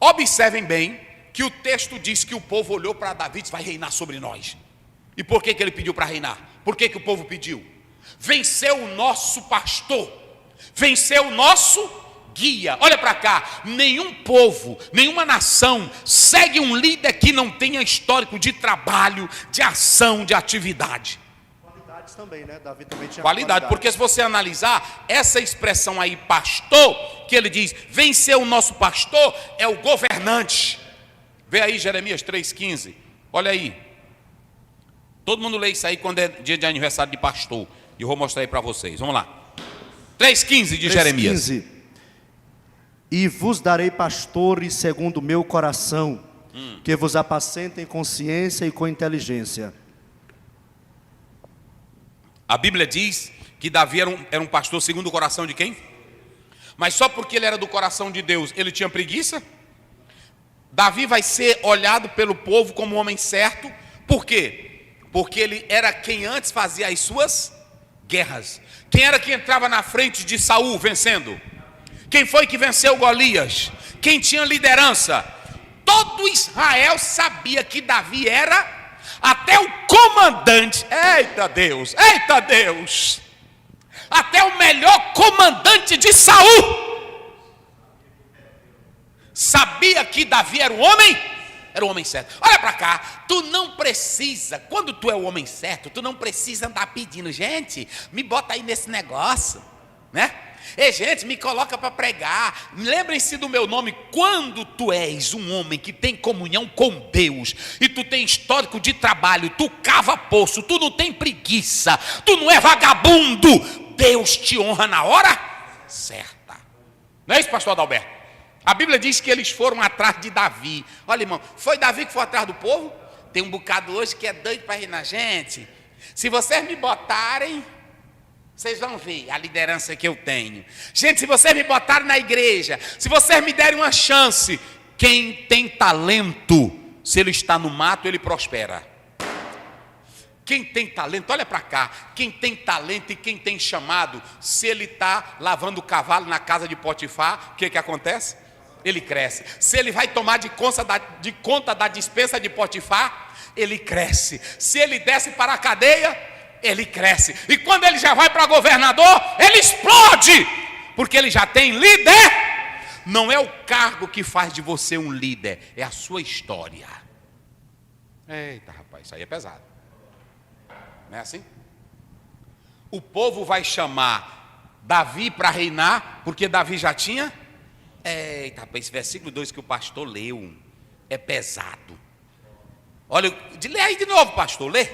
Observem bem que o texto diz que o povo olhou para Davi e disse: vai reinar sobre nós. E por que ele pediu para reinar? Por que o povo pediu? Venceu o nosso pastor, venceu o nosso guia. Olha para cá, nenhum povo, nenhuma nação segue um líder que não tenha histórico de trabalho, de ação, de atividade. Qualidades também, né? Davi também tinha Qualidade, porque se você analisar essa expressão aí, pastor, que ele diz, venceu o nosso pastor, é o governante. Vê aí Jeremias 3,15, olha aí. Todo mundo lê isso aí quando é dia de aniversário de pastor. E eu vou mostrar aí para vocês, vamos lá. 3,15 de Jeremias. 3,15. E vos darei pastores segundo o meu coração, que vos apacentem com ciência e com inteligência. A Bíblia diz que Davi era um pastor segundo o coração de quem? Mas só porque ele era do coração de Deus, ele tinha preguiça? Davi vai ser olhado pelo povo como um homem certo. Por quê? Porque ele era quem antes fazia as suas guerras. Quem era que entrava na frente de Saul vencendo? Quem foi que venceu Golias? Quem tinha liderança? Todo Israel sabia que Davi era até o comandante. Eita Deus, eita Deus. Até o melhor comandante de Saul sabia que Davi era o homem certo. Olha para cá, tu não precisa, quando tu é o homem certo, tu não precisa andar pedindo, gente, me bota aí nesse negócio, né? Ei, gente, me coloca para pregar, lembrem-se do meu nome. Quando tu és um homem que tem comunhão com Deus, e tu tem histórico de trabalho, tu cava poço, tu não tem preguiça, tu não é vagabundo, Deus te honra na hora certa. Não é isso, pastor Adalberto? A Bíblia diz que eles foram atrás de Davi. Olha, irmão, foi Davi que foi atrás do povo? Tem um bocado hoje que é doido para reinar. Gente, se vocês me botarem, vocês vão ver a liderança que eu tenho. Gente, se vocês me botarem na igreja, se vocês me derem uma chance, quem tem talento, se ele está no mato, ele prospera. Quem tem talento, olha para cá, quem tem talento e quem tem chamado, se ele está lavando o cavalo na casa de Potifar, o que acontece? Ele cresce. Se ele vai tomar de conta da dispensa de Potifar, ele cresce. Se ele desce para a cadeia, ele cresce. E quando ele já vai para governador, ele explode, porque ele já tem líder. Não é o cargo que faz de você um líder, é a sua história. Eita rapaz, isso aí é pesado. Não é assim? O povo vai chamar Davi para reinar, porque Davi já tinha. Eita, esse versículo 2 que o pastor leu é pesado. Olha, lê aí de novo, pastor, lê.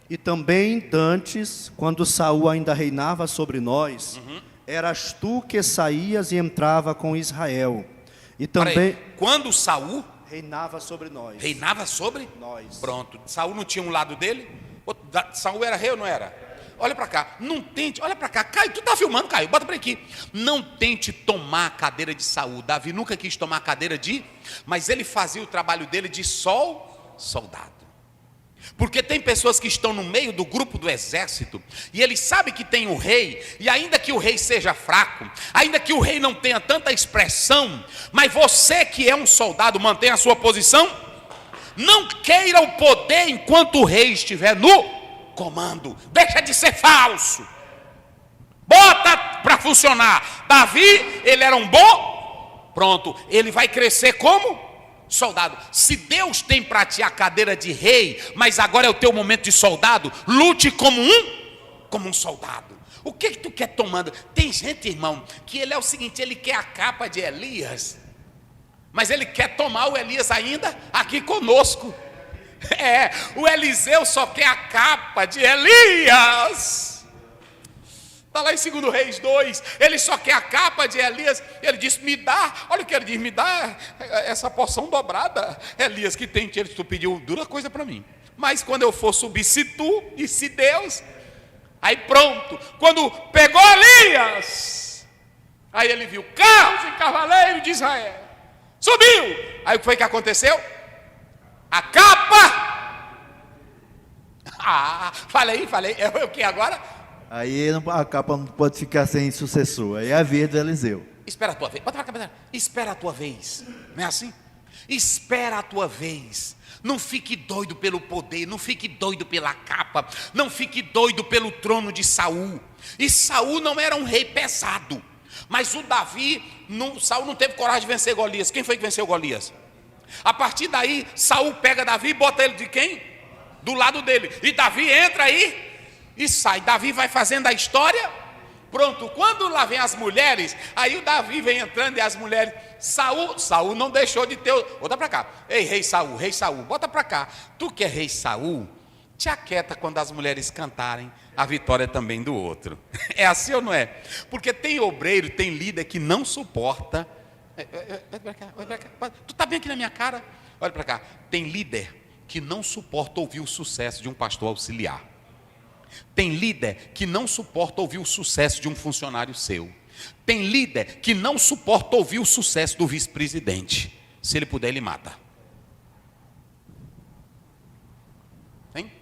E também dantes, quando Saul ainda reinava sobre nós, eras tu que saías e entrava com Israel. E também quando Saul reinava sobre nós. Reinava sobre nós. Pronto. Saul não tinha um lado dele? Saul era rei ou não era? Olha para cá, não tente, olha para cá, Caio, tu está filmando, Caio, bota para aqui. Não tente tomar a cadeira de Saul. Davi nunca quis tomar a cadeira mas ele fazia o trabalho dele de soldado. Porque tem pessoas que estão no meio do grupo do exército, e ele sabe que tem o rei, e ainda que o rei seja fraco, ainda que o rei não tenha tanta expressão, mas você que é um soldado, mantém a sua posição. Não queira o poder enquanto o rei estiver no comando. Deixa de ser falso. Bota para funcionar. Davi, ele era um bom. Pronto, ele vai crescer como soldado. Se Deus tem para ti a cadeira de rei, mas agora é o teu momento de soldado, lute como um soldado. O que tu quer tomando? Tem gente, irmão, que ele é o seguinte, ele quer a capa de Elias. Mas ele quer tomar o Elias ainda aqui conosco. O Eliseu só quer a capa de Elias. Está lá em 2 Reis 2, ele só quer a capa de Elias. Ele disse, me dá, olha o que ele diz, me dá essa porção dobrada, Elias, que tem, tu pediu dura coisa para mim, mas quando eu for subir, se tu e se Deus, aí pronto, quando pegou Elias, aí ele viu carros e cavaleiros de Israel, subiu, aí o que foi que aconteceu? A capa, falei, é o que agora? Aí a capa não pode ficar sem sucessor. Aí é a vez do Eliseu. Espera a tua vez. Bota pra cá, espera a tua vez. Não é assim? Espera a tua vez. Não fique doido pelo poder, não fique doido pela capa, não fique doido pelo trono de Saul. E Saul não era um rei pesado. Mas o Davi, Saul não teve coragem de vencer Golias. Quem foi que venceu Golias? A partir daí, Saul pega Davi e bota ele de quem? Do lado dele. E Davi entra aí e sai. Davi vai fazendo a história. Pronto, quando lá vem as mulheres, aí o Davi vem entrando e as mulheres, Saul não deixou de ter, bota pra cá, ei rei Saul, bota pra cá, tu que é rei Saul, te aquieta quando as mulheres cantarem a vitória também do outro. É assim ou não é? Porque tem obreiro, tem líder que não suporta, olha pra cá, tu tá bem aqui na minha cara, olha pra cá, tem líder que não suporta ouvir o sucesso de um pastor auxiliar. Tem líder que não suporta ouvir o sucesso de um funcionário seu. Tem líder que não suporta ouvir o sucesso do vice-presidente. Se ele puder, ele mata. Hein?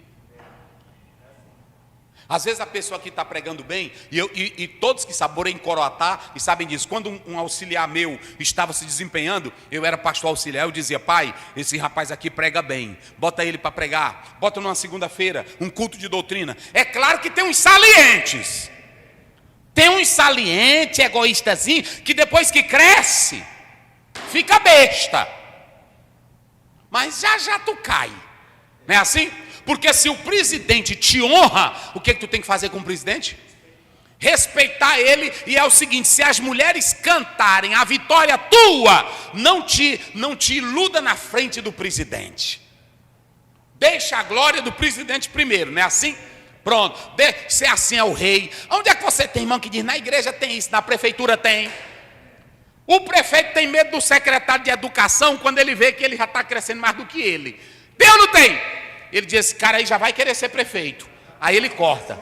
Às vezes a pessoa que está pregando bem, e todos que saboreiam Coroatá e sabem disso, quando um auxiliar meu estava se desempenhando, eu era pastor auxiliar, eu dizia, pai, esse rapaz aqui prega bem, bota ele para pregar, bota numa segunda-feira, um culto de doutrina. É claro que tem uns salientes, egoístazinho, que depois que cresce, fica besta, mas já tu cai, não é assim? Porque se o presidente te honra, o que tu tem que fazer com o presidente? Respeitar ele. E é o seguinte, se as mulheres cantarem a vitória tua, não te iluda na frente do presidente. Deixa a glória do presidente primeiro, não é assim? Pronto, se assim é o rei. Onde é que você tem irmão que diz, na igreja tem isso, na prefeitura tem. O prefeito tem medo do secretário de educação quando ele vê que ele já está crescendo mais do que ele. Tem ou não tem? Ele diz, esse cara aí já vai querer ser prefeito. Aí ele corta.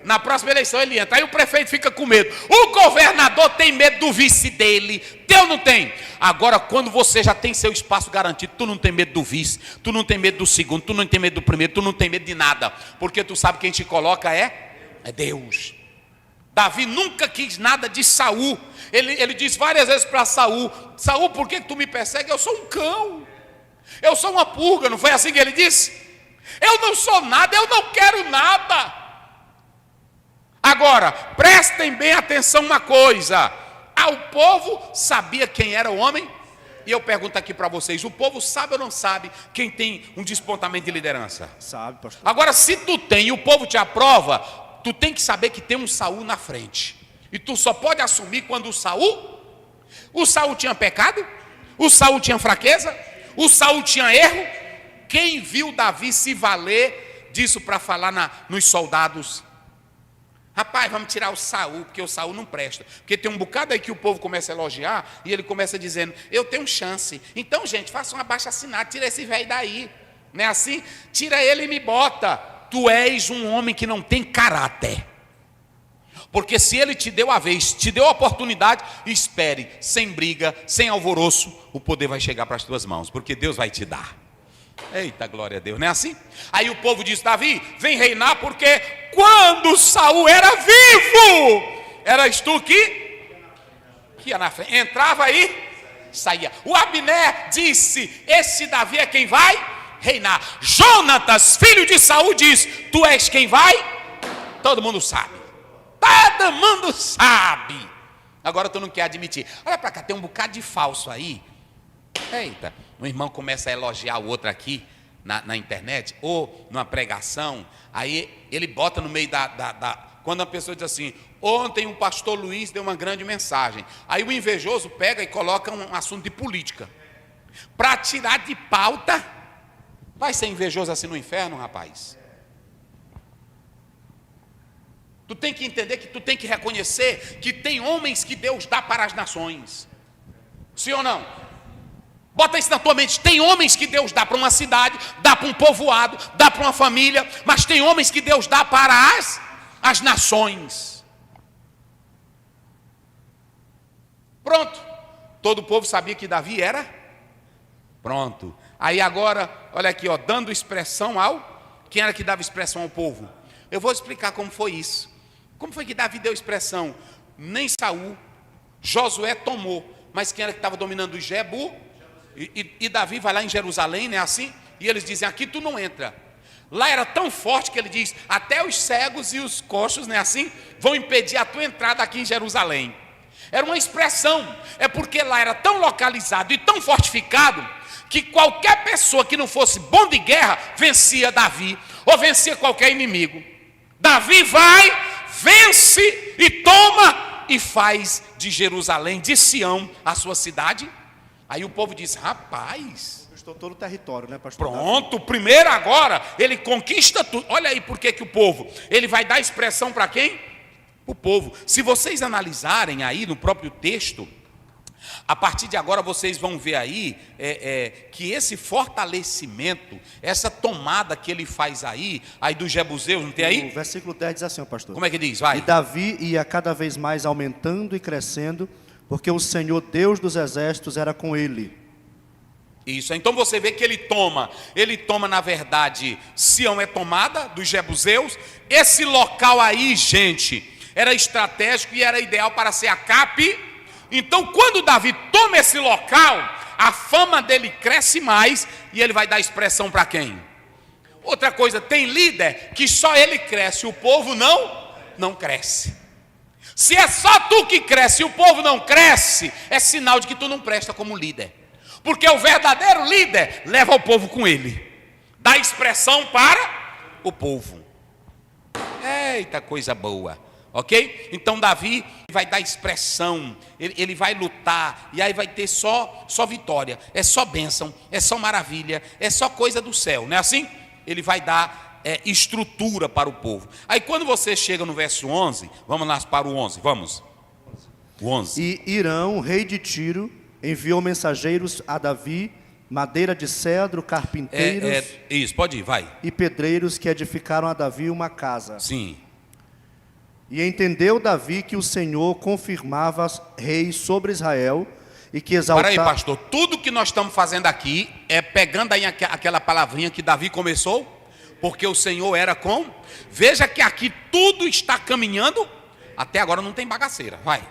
Na próxima eleição ele entra. Aí o prefeito fica com medo. O governador tem medo do vice dele. Tem ou não tem? Agora, quando você já tem seu espaço garantido, tu não tem medo do vice, tu não tem medo do segundo, tu não tem medo do primeiro, tu não tem medo de nada. Porque tu sabe quem te coloca é Deus. Davi nunca quis nada de Saul. Ele diz várias vezes para Saul, Saul, por que tu me persegue? Eu sou um cão. Eu sou uma pulga. Não foi assim que ele disse? Eu não sou nada, eu não quero nada. Agora, prestem bem atenção uma coisa. O povo sabia quem era o homem? E eu pergunto aqui para vocês, o povo sabe ou não sabe quem tem um despontamento de liderança? Sabe, pastor. Agora, se tu tem e o povo te aprova, tu tem que saber que tem um Saul na frente. E tu só pode assumir quando o Saul tinha pecado, o Saul tinha fraqueza, o Saul tinha erro. Quem viu Davi se valer disso para falar nos soldados? Rapaz, vamos tirar o Saul, porque o Saul não presta. Porque tem um bocado aí que o povo começa a elogiar, e ele começa dizendo, eu tenho chance. Então, gente, faça um abaixo-assinado, tira esse velho daí. Não é assim? Tira ele e me bota. Tu és um homem que não tem caráter. Porque se ele te deu a vez, te deu a oportunidade, espere, sem briga, sem alvoroço, o poder vai chegar para as tuas mãos, porque Deus vai te dar. Eita, glória a Deus, não é assim? Aí o povo diz, Davi, vem reinar, porque quando Saul era vivo, eras tu que ia na frente, entrava aí, saía. O Abner disse, esse Davi é quem vai reinar. Jonatas, filho de Saul, diz, tu és quem vai? Todo mundo sabe. Todo mundo sabe. Agora tu não quer admitir. Olha para cá, tem um bocado de falso aí. Eita, um irmão começa a elogiar o outro aqui na internet, ou numa pregação, aí ele bota no meio quando a pessoa diz assim, ontem um pastor Luiz deu uma grande mensagem, aí o invejoso pega e coloca um assunto de política. para tirar de pauta. Vai ser invejoso assim no inferno, rapaz? Tu tem que entender que tu tem que reconhecer que tem homens que Deus dá para as nações. Sim ou não? Bota isso na tua mente. Tem homens que Deus dá para uma cidade, dá para um povoado, dá para uma família, mas tem homens que Deus dá para as nações. Pronto. Todo o povo sabia que Davi era? Pronto. Aí agora, olha aqui, ó, dando expressão ao... Quem era que dava expressão ao povo? Eu vou explicar como foi isso. Como foi que Davi deu expressão? Nem Saul, Josué tomou. Mas quem era que estava dominando o Jebu? E Davi vai lá em Jerusalém, não é assim? E eles dizem, aqui tu não entra. Lá era tão forte que ele diz, até os cegos e os coxos, não é assim? Vão impedir a tua entrada aqui em Jerusalém. Era uma expressão, é porque lá era tão localizado e tão fortificado, que qualquer pessoa que não fosse bom de guerra, vencia Davi, ou vencia qualquer inimigo. Davi vai, vence e toma, e faz de Jerusalém, de Sião, a sua cidade. Aí o povo diz, rapaz... Conquistou todo o território, né, pastor? Pronto, primeiro agora, ele conquista tudo. Olha aí porque que o povo, ele vai dar expressão para quem? O povo. Se vocês analisarem aí no próprio texto, a partir de agora vocês vão ver aí que esse fortalecimento, essa tomada que ele faz aí dos jebuseus, não tem aí? O versículo 10 diz assim, ó, pastor. Como é que diz? Vai. E Davi ia cada vez mais aumentando e crescendo, porque o Senhor Deus dos exércitos era com ele. Isso, então você vê que ele toma na verdade, Sião é tomada dos jebuseus. Esse local aí, gente, era estratégico e era ideal para ser a capital. Então, quando Davi toma esse local, a fama dele cresce mais e ele vai dar expressão para quem? Outra coisa, tem líder que só ele cresce, o povo não cresce. Se é só tu que cresce e o povo não cresce, é sinal de que tu não presta como líder. Porque o verdadeiro líder leva o povo com ele, dá expressão para o povo. Eita, coisa boa. Ok? Então Davi vai dar expressão, ele vai lutar, e aí vai ter só vitória, é só bênção, é só maravilha, é só coisa do céu, não é assim? Ele vai dar estrutura para o povo. Aí quando você chega no verso 11, vamos lá para o 11, vamos. O 11. E Irão, rei de Tiro, enviou mensageiros a Davi, madeira de cedro, carpinteiros... Isso, pode ir, vai. E pedreiros que edificaram a Davi uma casa. Sim. E entendeu Davi que o Senhor confirmava reis sobre Israel e que exaltava... Para aí, pastor, tudo que nós estamos fazendo aqui é pegando aí aquela palavrinha que Davi começou, porque o Senhor era com... Veja que aqui tudo está caminhando, até agora não tem bagaceira, vai.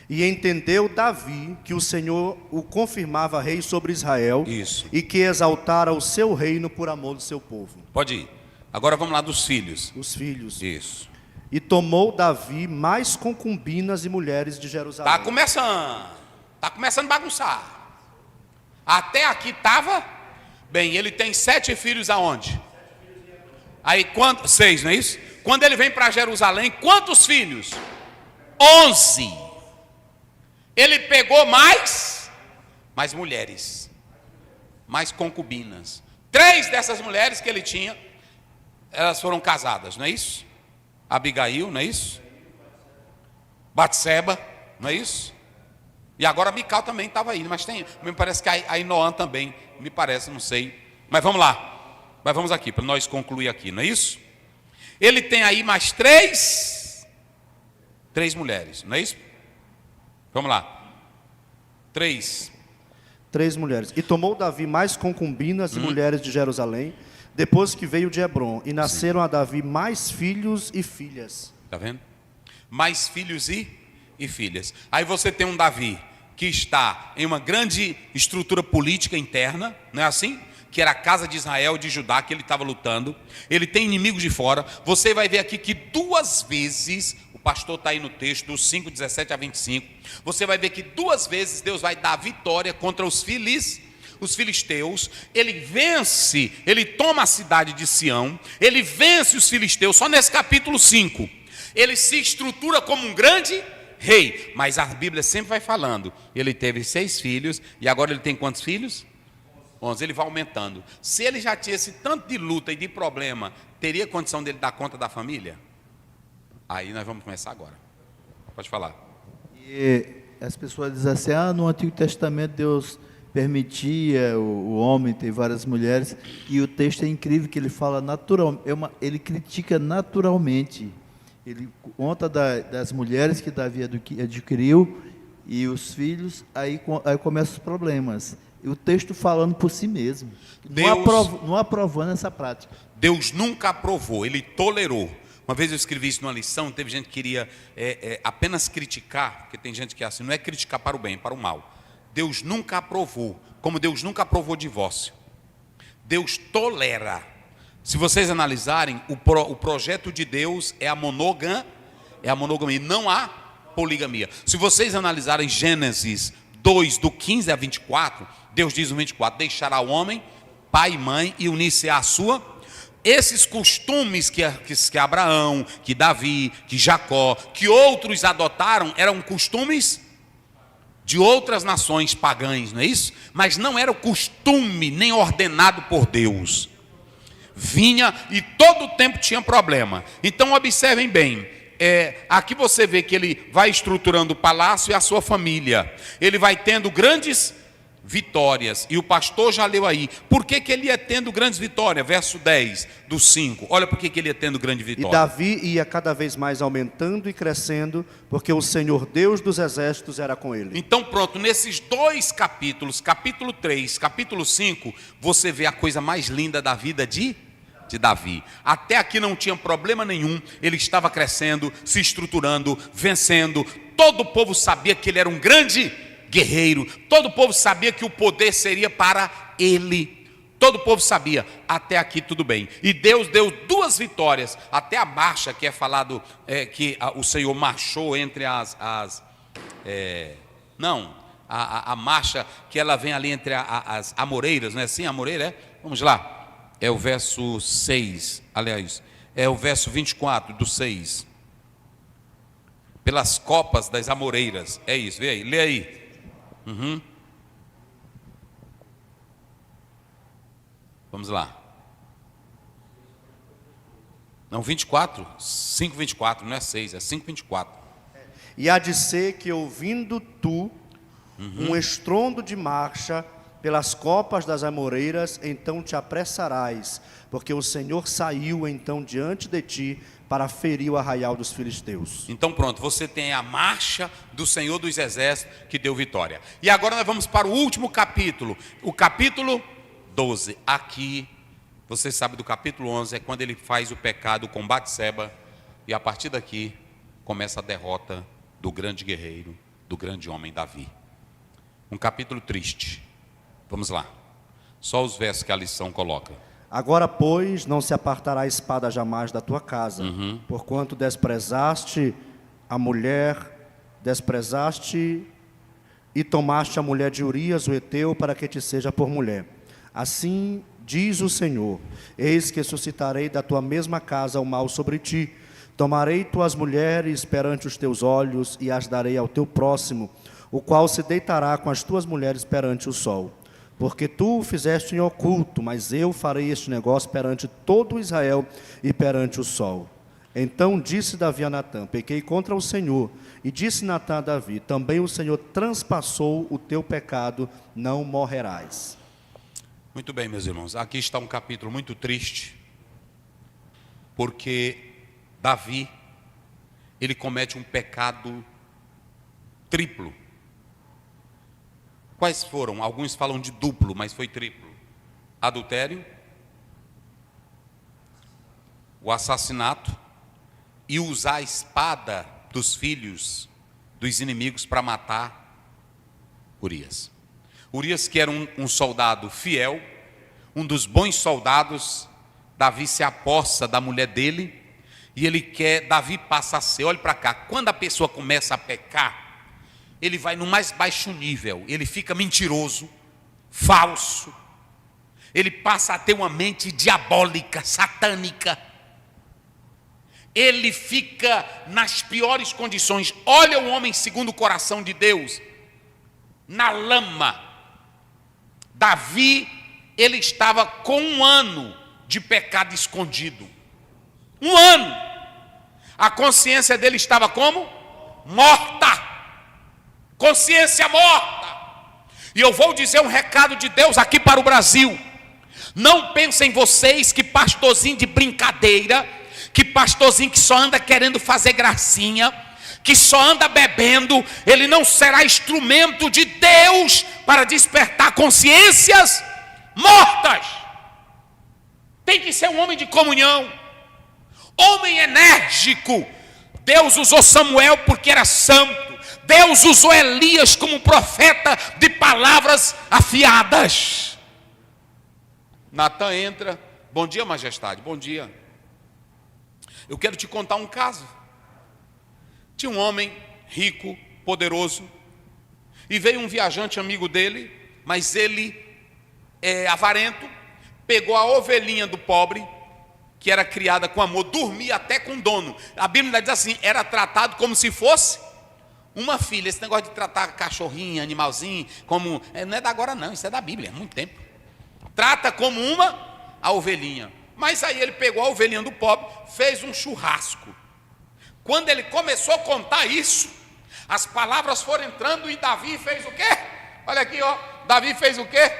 E entendeu Davi que o Senhor o confirmava rei sobre Israel. Isso. E que exaltara o seu reino por amor do seu povo. Pode ir. Agora vamos lá dos filhos. Os filhos. Isso. E tomou Davi mais concubinas e mulheres de Jerusalém. Está começando a bagunçar. Até aqui estava bem. Ele tem 7 filhos aonde? Aí 6, não é isso? Quando ele vem para Jerusalém, quantos filhos? 11. Ele pegou mais mulheres, mais concubinas. 3 dessas mulheres que ele tinha, elas foram casadas, não é isso? Abigail, não é isso? Batseba, não é isso? E agora Mical também estava aí, mas me parece que a Inoã também, me parece, não sei. Mas vamos lá, vamos aqui, para nós concluir aqui, não é isso? Ele tem aí mais 3 mulheres, não é isso? Vamos lá. 3 mulheres. E tomou Davi mais concubinas e mulheres de Jerusalém, depois que veio de Hebrom, e nasceram a Davi mais filhos e filhas. Está vendo? Mais filhos e filhas. Aí você tem um Davi que está em uma grande estrutura política interna, não é assim? Que era a casa de Israel, de Judá, que ele estava lutando. Ele tem inimigos de fora. Você vai ver aqui que 2 vezes, o pastor está aí no texto, dos 5, 17 a 25. Você vai ver que 2 vezes Deus vai dar vitória contra os filisteus. Ele vence, ele toma a cidade de Sião, ele vence os filisteus, só nesse capítulo 5. Ele se estrutura como um grande rei. Mas a Bíblia sempre vai falando, ele teve 6 filhos, e agora ele tem quantos filhos? 11, ele vai aumentando. Se ele já tinha esse tanto de luta e de problema, teria condição dele dar conta da família? Aí nós vamos começar agora. Pode falar. E as pessoas dizem assim, no Antigo Testamento Deus permitia o homem ter várias mulheres, e o texto é incrível que ele fala natural, ele critica naturalmente. Ele conta das mulheres que Davi adquiriu e os filhos, aí começam os problemas. E o texto falando por si mesmo, não aprovando essa prática. Deus nunca aprovou, ele tolerou. Uma vez eu escrevi isso numa lição, teve gente que queria apenas criticar, porque tem gente que é assim, não é criticar para o bem, é para o mal. Deus nunca aprovou, como Deus nunca aprovou divórcio. Deus tolera. Se vocês analisarem, o projeto de Deus é a monogamia, não há poligamia. Se vocês analisarem Gênesis 2, do 15 a 24, Deus diz no 24, deixará o homem, pai e mãe, e unir-se à sua. Esses costumes que Abraão, que Davi, que Jacó, que outros adotaram, eram costumes de outras nações pagãs, não é isso? Mas não era o costume nem ordenado por Deus. Vinha e todo o tempo tinha problema. Então observem bem, aqui você vê que ele vai estruturando o palácio e a sua família. Ele vai tendo grandes vitórias, e o pastor já leu aí. Por que ele ia tendo grandes vitórias? Verso 10 do 5, olha por que ele ia tendo grande vitória. E Davi ia cada vez mais aumentando e crescendo, porque o Senhor Deus dos exércitos era com ele. Então pronto, nesses 2 capítulos, capítulo 3, capítulo 5, você vê a coisa mais linda da vida de Davi. Até aqui não tinha problema nenhum, ele estava crescendo, se estruturando, vencendo. Todo o povo sabia que ele era um grande guerreiro, todo o povo sabia que o poder seria para ele, todo o povo sabia. Até aqui tudo bem, e Deus deu 2 vitórias, até a marcha que é falado, que o Senhor marchou entre a marcha que ela vem ali entre as amoreiras, não é assim, amoreira, vamos lá, é o verso 6, aliás, é o verso 24 do 6, pelas copas das amoreiras, é isso, vê aí, lê aí. Vamos lá. Não, 24, 5:24, não é 6, é 5:24. E há de ser que ouvindo tu um estrondo de marcha pelas copas das amoreiras, então te apressarás, porque o Senhor saiu então diante de ti para ferir o arraial dos filisteus. Então pronto, você tem a marcha do Senhor dos exércitos que deu vitória. E agora nós vamos para o último capítulo, o capítulo 12. Aqui, você sabe do capítulo 11, é quando ele faz o pecado com Batseba, e a partir daqui começa a derrota do grande guerreiro, do grande homem Davi. Um capítulo triste. Vamos lá, só os versos que a lição coloca. Agora, pois, não se apartará a espada jamais da tua casa, porquanto desprezaste a mulher, e tomaste a mulher de Urias, o heteu, para que te seja por mulher. Assim diz o Senhor, eis que suscitarei da tua mesma casa o mal sobre ti, tomarei tuas mulheres perante os teus olhos, e as darei ao teu próximo, o qual se deitará com as tuas mulheres perante o sol. Porque tu o fizeste em oculto, mas eu farei este negócio perante todo Israel e perante o sol. Então disse Davi a Natã, pequei contra o Senhor. E disse Natã a Davi, também o Senhor transpassou o teu pecado, não morrerás. Muito bem, meus irmãos, aqui está um capítulo muito triste, porque Davi, ele comete um pecado triplo. Quais foram? Alguns falam de duplo, mas foi triplo. Adultério, o assassinato e usar a espada dos filhos dos inimigos para matar Urias. Urias, que era um soldado fiel, um dos bons soldados. Davi se apossa da mulher dele e Davi passa a ser, olhe para cá, quando a pessoa começa a pecar, ele vai no mais baixo nível, ele fica mentiroso, falso, ele passa a ter uma mente diabólica, satânica, ele fica nas piores condições. Olha o homem segundo o coração de Deus, na lama. Davi, ele estava com 1 ano de pecado escondido. 1 ano. A consciência dele estava como? Morta. Consciência morta. E eu vou dizer um recado de Deus aqui para o Brasil. Não pensem vocês que pastorzinho de brincadeira, que pastorzinho que só anda querendo fazer gracinha, que só anda bebendo, ele não será instrumento de Deus para despertar consciências mortas. Tem que ser um homem de comunhão, homem enérgico. Deus usou Samuel porque era santo. Deus usou Elias como profeta de palavras afiadas. Natan entra. Bom dia, majestade. Bom dia. Eu quero te contar um caso. Tinha um homem rico, poderoso, e veio um viajante amigo dele, mas ele é avarento, pegou a ovelhinha do pobre, que era criada com amor, dormia até com o dono. A Bíblia diz assim, era tratado como se fosse uma filha. Esse negócio de tratar cachorrinho, animalzinho, como, não é da agora não, isso é da Bíblia, há muito tempo. Trata como a ovelhinha. Mas aí ele pegou a ovelhinha do pobre, fez um churrasco. Quando ele começou a contar isso, as palavras foram entrando e Davi fez o quê? Olha aqui, ó. Davi fez o quê?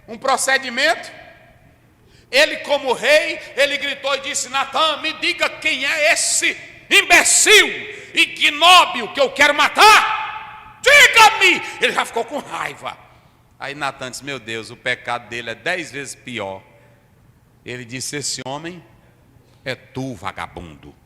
Um procedimento. Ele, como rei, ele gritou e disse: Natan, me diga quem é esse imbecil, ignóbil que eu quero matar. Diga-me! Ele já ficou com raiva. Aí Natan disse: meu Deus, o pecado dele é 10 vezes pior. Ele disse: esse homem é tu, vagabundo.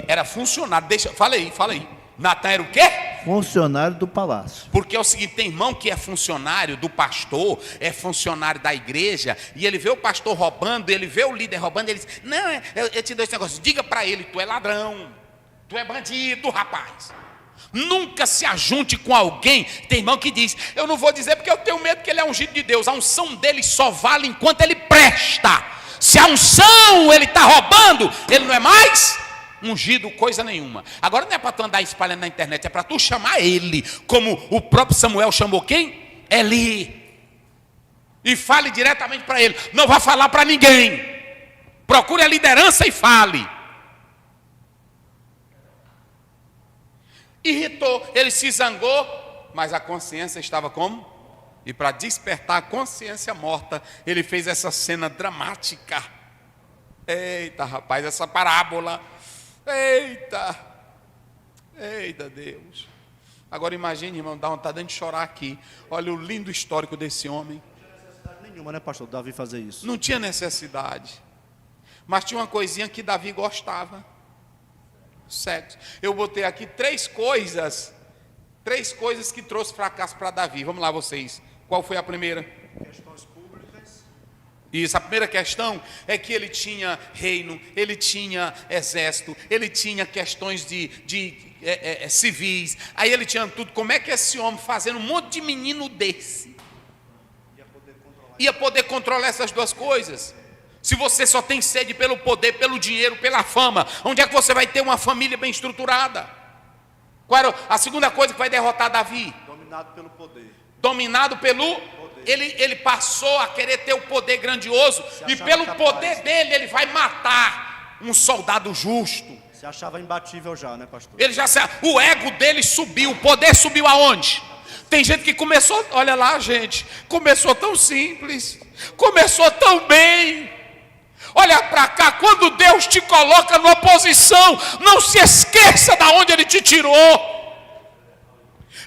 Era funcionário, fala aí. Natan era o quê? Funcionário do palácio. Porque é o seguinte, tem irmão que é funcionário do pastor, é funcionário da igreja, e ele vê o pastor roubando, ele vê o líder roubando, ele diz: não, eu te dou esse negócio, diga para ele, tu é ladrão, tu é bandido, rapaz. Nunca se ajunte com alguém. Tem irmão que diz: eu não vou dizer porque eu tenho medo que ele é ungido de Deus. A unção dele só vale enquanto ele presta. Se a unção ele está roubando, ele não é mais ungido coisa nenhuma. Agora não é para tu andar espalhando na internet, é para tu chamar ele, como o próprio Samuel chamou quem? Eli. E fale diretamente para ele. Não vá falar para ninguém. Procure a liderança e fale. Irritou, ele se zangou, mas a consciência estava como? E para despertar a consciência morta, ele fez essa cena dramática. Eita, rapaz, essa parábola. Eita Deus. Agora imagine, irmão, dá vontade de chorar aqui. Olha o lindo histórico desse homem. Não tinha necessidade nenhuma, né, pastor, Davi fazer isso? Não tinha necessidade. Mas tinha uma coisinha que Davi gostava. Sexo. Eu botei aqui 3 coisas que trouxe fracasso para Davi. Vamos lá, vocês. Qual foi a primeira? Questões públicas. Isso, a primeira questão é que ele tinha reino, ele tinha exército, ele tinha questões civis, aí ele tinha tudo. Como é que esse homem, fazendo um monte de menino desse, ia poder controlar essas duas coisas? Se você só tem sede pelo poder, pelo dinheiro, pela fama, onde é que você vai ter uma família bem estruturada? Qual era a segunda coisa que vai derrotar Davi? Dominado pelo poder. Dominado pelo poder. Ele passou a querer ter o poder grandioso, e pelo poder dele ele vai matar um soldado justo. Se achava imbatível já, né, pastor? O ego dele subiu. O poder subiu aonde? Tem gente que começou, olha lá, gente, começou tão simples, começou tão bem. Olha para cá, quando Deus te coloca numa posição, não se esqueça de onde Ele te tirou.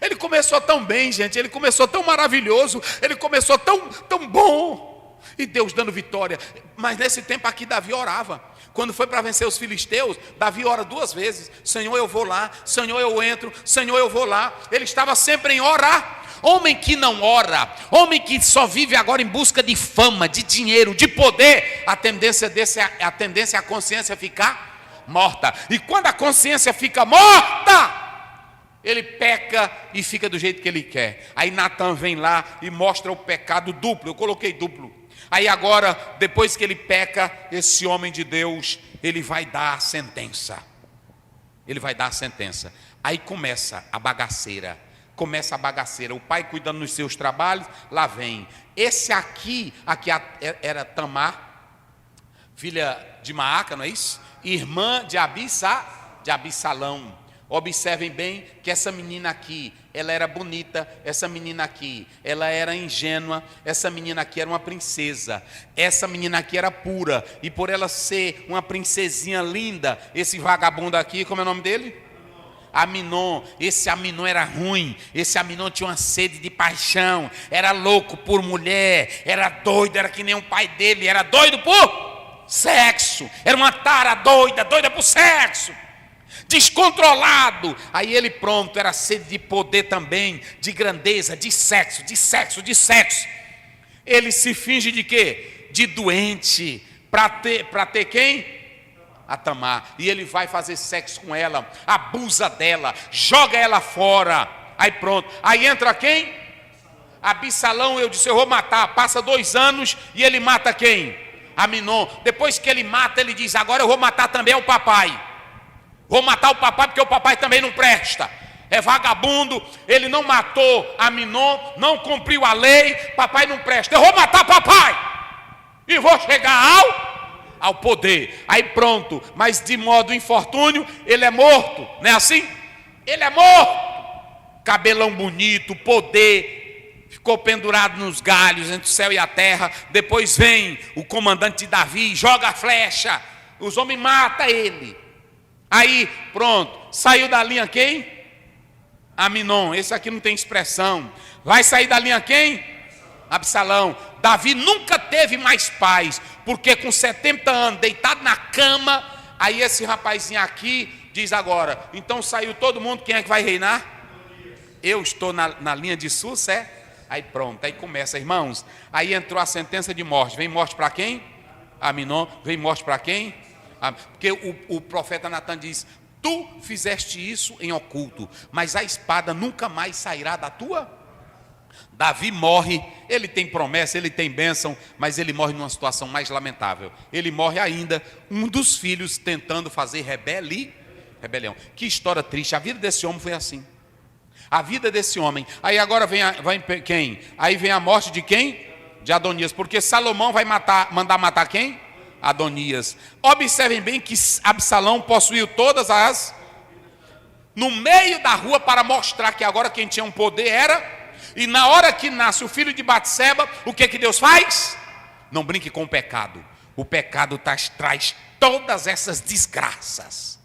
Ele começou tão bem, gente, ele começou tão maravilhoso, ele começou tão bom, e Deus dando vitória. Mas nesse tempo aqui Davi orava. Quando foi para vencer os filisteus, Davi ora 2 vezes: Senhor, eu vou lá, Senhor, eu entro, Senhor, eu vou lá. Ele estava sempre em orar. Homem que não ora, homem que só vive agora em busca de fama, de dinheiro, de poder, a tendência é a consciência ficar morta. E quando a consciência fica morta, Ele peca e fica do jeito que ele quer. Aí Natan vem lá e mostra o pecado duplo. Eu coloquei duplo. Aí agora, depois que ele peca, esse homem de Deus, ele vai dar a sentença. Ele vai dar a sentença. Aí começa a bagaceira. O pai cuidando dos seus trabalhos, lá vem. Esse aqui era Tamar, filha de Maaca, não é isso? Irmã de Absalão. Observem bem que essa menina aqui, ela era bonita, essa menina aqui, ela era ingênua, essa menina aqui era uma princesa, essa menina aqui era pura, e por ela ser uma princesinha linda, esse vagabundo aqui, como é o nome dele? Aminon. Esse Aminon era ruim, esse Aminon tinha uma sede de paixão, era louco por mulher, era doido, era que nem o pai dele, era doido por sexo, era uma tara doida por sexo. Descontrolado. Aí ele pronto, era sede de poder também, de grandeza, de sexo. Ele se finge de quê? De doente, para ter quem? A Tamar. E ele vai fazer sexo com ela, abusa dela, joga ela fora. Aí pronto, aí entra quem? Absalão. Eu disse, eu vou matar. Passa 2 anos e ele mata quem? Aminon. Depois que ele mata, ele diz, agora eu vou matar também o papai. Vou matar o papai porque o papai também não presta. É vagabundo, ele não matou Aminon, não cumpriu a lei, papai não presta. Eu vou matar papai e vou chegar ao poder. Aí pronto, mas de modo infortúnio, ele é morto, não é assim? Ele é morto. Cabelão bonito, poder, ficou pendurado nos galhos entre o céu e a terra. Depois vem o comandante Davi, joga a flecha, os homens matam ele. Aí, pronto, saiu da linha quem? Aminon. Esse aqui não tem expressão. Vai sair da linha quem? Absalão. Davi nunca teve mais paz, porque com 70 anos, deitado na cama, aí esse rapazinho aqui diz agora, então saiu todo mundo, quem é que vai reinar? Eu estou na linha de sucesso. Aí pronto, aí começa, irmãos. Aí entrou a sentença de morte. Vem morte para quem? Aminon. Vem morte para quem? Porque o profeta Natan diz, tu fizeste isso em oculto, mas a espada nunca mais sairá da tua. Davi morre, ele tem promessa, ele tem bênção, mas ele morre numa situação mais lamentável. Ele morre ainda, um dos filhos tentando fazer rebelião. Que história triste, a vida desse homem foi assim. A vida desse homem. Aí agora vem quem? Aí vem a morte de quem? De Adonias, porque Salomão vai mandar matar quem? Adonias. Observem bem que Absalão possuiu todas as no meio da rua para mostrar que agora quem tinha um poder era. E na hora que nasce o filho de Batseba, o que Deus faz? Não brinque com o pecado. O pecado traz todas essas desgraças.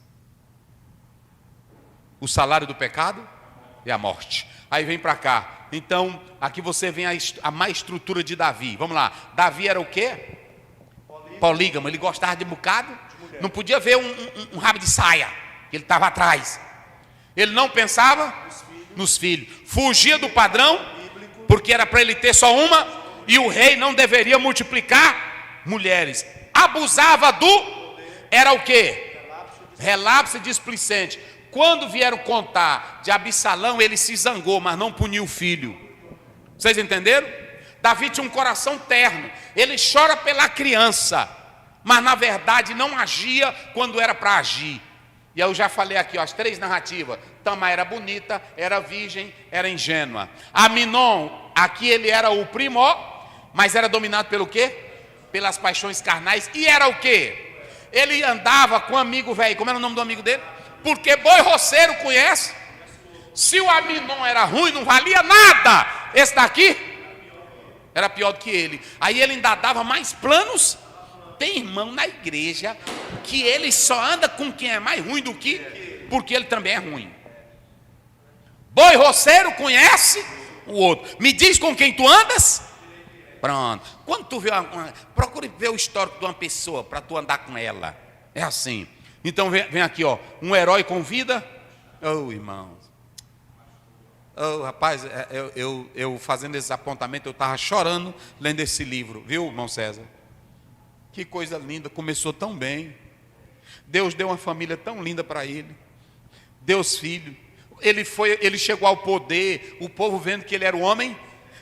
O salário do pecado é a morte. Aí vem para cá. Então, aqui você vê a má estrutura de Davi. Vamos lá. Davi era o quê? Polígamo, ele gostava de bocado, não podia ver um rabo de saia, que ele estava atrás. Ele não pensava nos filhos. Fugia do padrão, porque era para ele ter só uma, e o rei não deveria multiplicar mulheres. Abusava era o quê? Relapso displicente. Quando vieram contar de Absalão, ele se zangou, mas não puniu o filho. Vocês entenderam? Davi tinha um coração terno, ele chora pela criança, mas na verdade não agia quando era para agir. E eu já falei aqui, ó, as 3 narrativas. Tamar era bonita, era virgem, era ingênua. Aminon, aqui ele era o primo, mas era dominado pelo quê? Pelas paixões carnais. E era o quê? Ele andava com um amigo velho, como era o nome do amigo dele? Porque boi roceiro conhece. Se o Aminon era ruim, não valia nada, esse daqui era pior do que ele. Aí ele ainda dava mais planos. Tem irmão na igreja que ele só anda com quem é mais ruim do que, porque ele também é ruim. Boi roceiro conhece o outro. Me diz com quem tu andas? Pronto. Quando tu vê procure ver o histórico de uma pessoa para tu andar com ela. É assim. Então vem aqui, ó, um herói com vida. Oh, irmãos. Oh, rapaz, eu fazendo esse apontamento, eu estava chorando lendo esse livro, viu, irmão César? Que coisa linda, começou tão bem. Deus deu uma família tão linda para ele. Deus filho. ele chegou ao poder, o povo vendo que ele era o homem,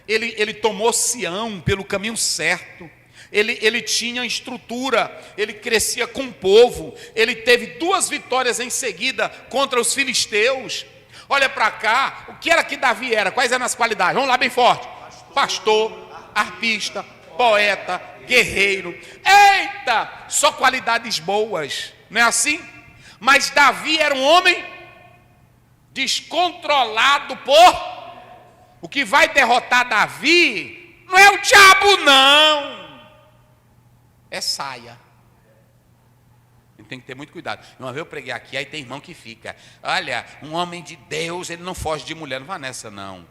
ele tomou Sião pelo caminho certo. Ele tinha estrutura, ele crescia com o povo, ele teve 2 vitórias em seguida contra os filisteus. Olha para cá, o que era que Davi era? Quais eram as qualidades? Vamos lá bem forte: pastor, arpista, poeta, guerreiro. Eita, só qualidades boas, não é assim? Mas Davi era um homem descontrolado por... O que vai derrotar Davi não é o diabo, não. É saia. Tem que ter muito cuidado. Uma vez eu preguei aqui, aí tem irmão que fica: olha, um homem de Deus, ele não foge de mulher. Não vá nessa, não.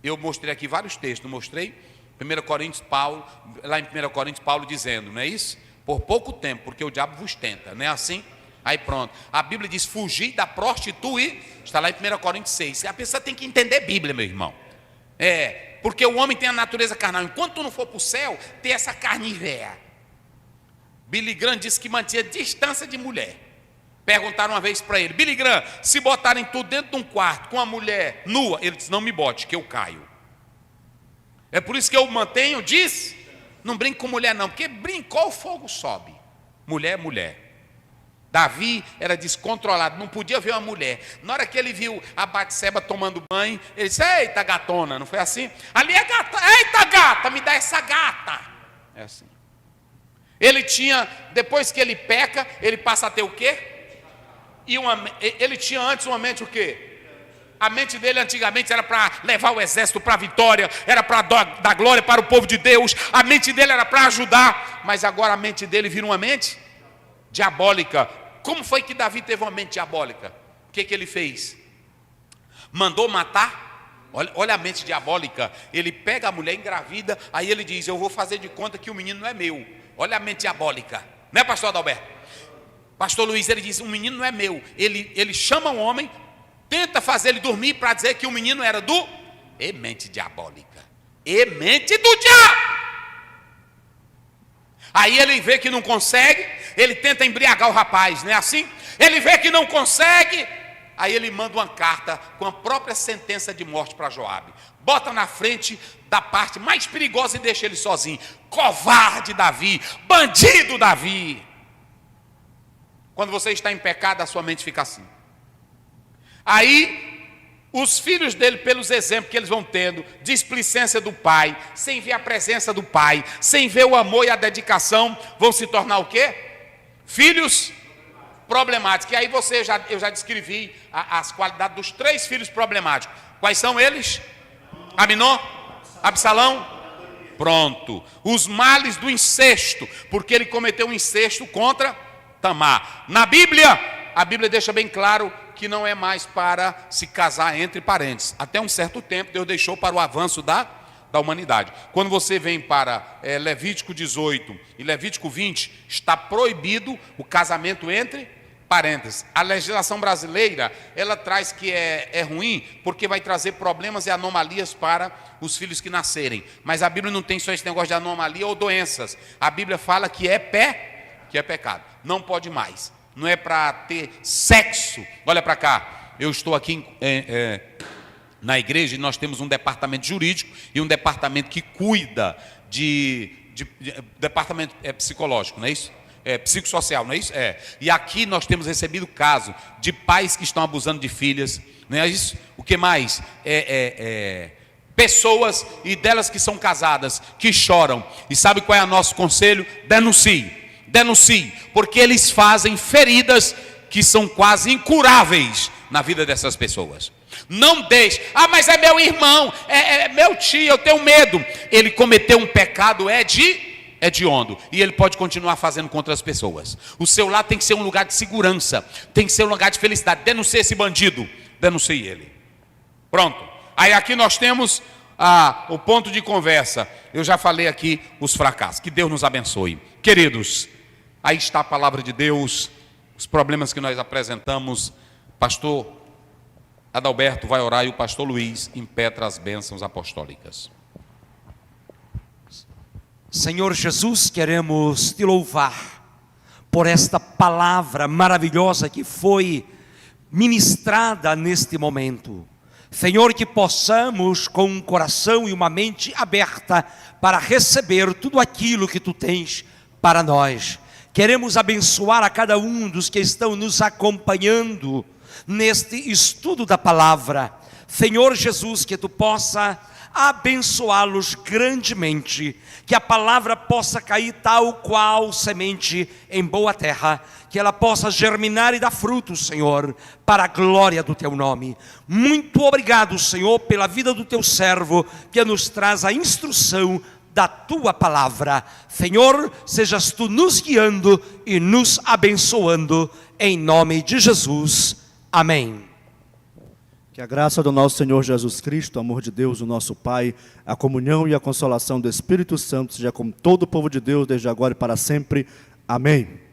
Eu mostrei aqui vários textos, não mostrei? 1 Coríntios, Paulo, lá em 1 Coríntios, Paulo dizendo, não é isso? Por pouco tempo, porque o diabo vos tenta, não é assim? Aí pronto. A Bíblia diz: fugir da prostituição. Está lá em 1 Coríntios 6. A pessoa tem que entender a Bíblia, meu irmão. Porque o homem tem a natureza carnal. Enquanto tu não for para o céu, tem essa carne véia. Billy Graham disse que mantinha distância de mulher. Perguntaram uma vez para ele: Billy Graham, se botarem tudo dentro de um quarto com uma mulher nua, ele disse: não me bote, que eu caio. É por isso que eu mantenho, diz, não brinque com mulher não, porque brincou, o fogo sobe. Mulher é mulher. Davi era descontrolado, não podia ver uma mulher. Na hora que ele viu a Batseba tomando banho, ele disse: eita gatona, não foi assim? Ali é gata, eita gata, me dá essa gata. É assim. Ele tinha, depois que ele peca, ele passa a ter o quê? Ele tinha antes uma mente o quê? A mente dele antigamente era para levar o exército para a vitória, era para dar glória para o povo de Deus. A mente dele era para ajudar, mas agora a mente dele vira uma mente diabólica. Como foi que Davi teve uma mente diabólica? O que ele fez? Mandou matar? Olha a mente diabólica. Ele pega a mulher engravida, aí ele diz: eu vou fazer de conta que o menino não é meu. Olha a mente diabólica, não é, pastor Adalberto? Pastor Luiz, ele diz: o menino não é meu. Ele chama um homem, tenta fazer ele dormir para dizer que o menino era do... mente diabólica, mente do diabo. Aí ele vê que não consegue, ele tenta embriagar o rapaz, não é assim? Ele vê que não consegue, aí ele manda uma carta com a própria sentença de morte para Joabe. Bota na frente da parte mais perigosa e deixa ele sozinho. Covarde Davi, bandido Davi. Quando você está em pecado, a sua mente fica assim. Aí os filhos dele, pelos exemplos que eles vão tendo, displicência do pai, sem ver a presença do pai, sem ver o amor e a dedicação, vão se tornar o quê? Filhos problemáticos. E aí eu já descrevi as qualidades dos 3 filhos problemáticos. Quais são eles? Aminon? Absalão? Pronto. Os males do incesto, porque ele cometeu um incesto contra Tamar. Na Bíblia, a Bíblia deixa bem claro que não é mais para se casar entre parentes. Até um certo tempo, Deus deixou para o avanço da humanidade. Quando você vem para Levítico 18 e Levítico 20, está proibido o casamento entre parentes. A legislação brasileira, ela traz que é ruim, porque vai trazer problemas e anomalias para os filhos que nascerem. Mas a Bíblia não tem só esse negócio de anomalia ou doenças. A Bíblia fala que é pecado. Não pode mais. Não é para ter sexo. Olha para cá, eu estou aqui na igreja e nós temos um departamento jurídico e um departamento que cuida de departamento psicológico, não é isso? Psicossocial, não é isso? E aqui nós temos recebido casos de pais que estão abusando de filhas, não é isso? O que mais? Pessoas e delas que são casadas, que choram. E sabe qual é o nosso conselho? Denuncie, porque eles fazem feridas que são quase incuráveis na vida dessas pessoas. Não deixe: mas é meu irmão, é meu tio, eu tenho medo. Ele cometeu um pecado hediondo e ele pode continuar fazendo contra as pessoas. O seu lar tem que ser um lugar de segurança, tem que ser um lugar de felicidade. Denuncie esse bandido, denuncie ele. Pronto. Aí aqui nós temos o ponto de conversa. Eu já falei aqui os fracassos. Que Deus nos abençoe. Queridos, aí está a palavra de Deus, os problemas que nós apresentamos. Pastor Adalberto vai orar e o pastor Luiz impetra as bênçãos apostólicas. Senhor Jesus, queremos te louvar por esta palavra maravilhosa que foi ministrada neste momento. Senhor, que possamos com um coração e uma mente aberta para receber tudo aquilo que Tu tens para nós. Queremos abençoar a cada um dos que estão nos acompanhando neste estudo da palavra. Senhor Jesus, que Tu possa abençoá-los grandemente, que a palavra possa cair tal qual semente em boa terra, que ela possa germinar e dar frutos, Senhor, para a glória do Teu nome. Muito obrigado, Senhor, pela vida do Teu servo, que nos traz a instrução da Tua palavra. Senhor, sejas Tu nos guiando e nos abençoando, em nome de Jesus. Amém. Que a graça do nosso Senhor Jesus Cristo, o amor de Deus, o nosso Pai, a comunhão e a consolação do Espírito Santo seja com todo o povo de Deus, desde agora e para sempre. Amém.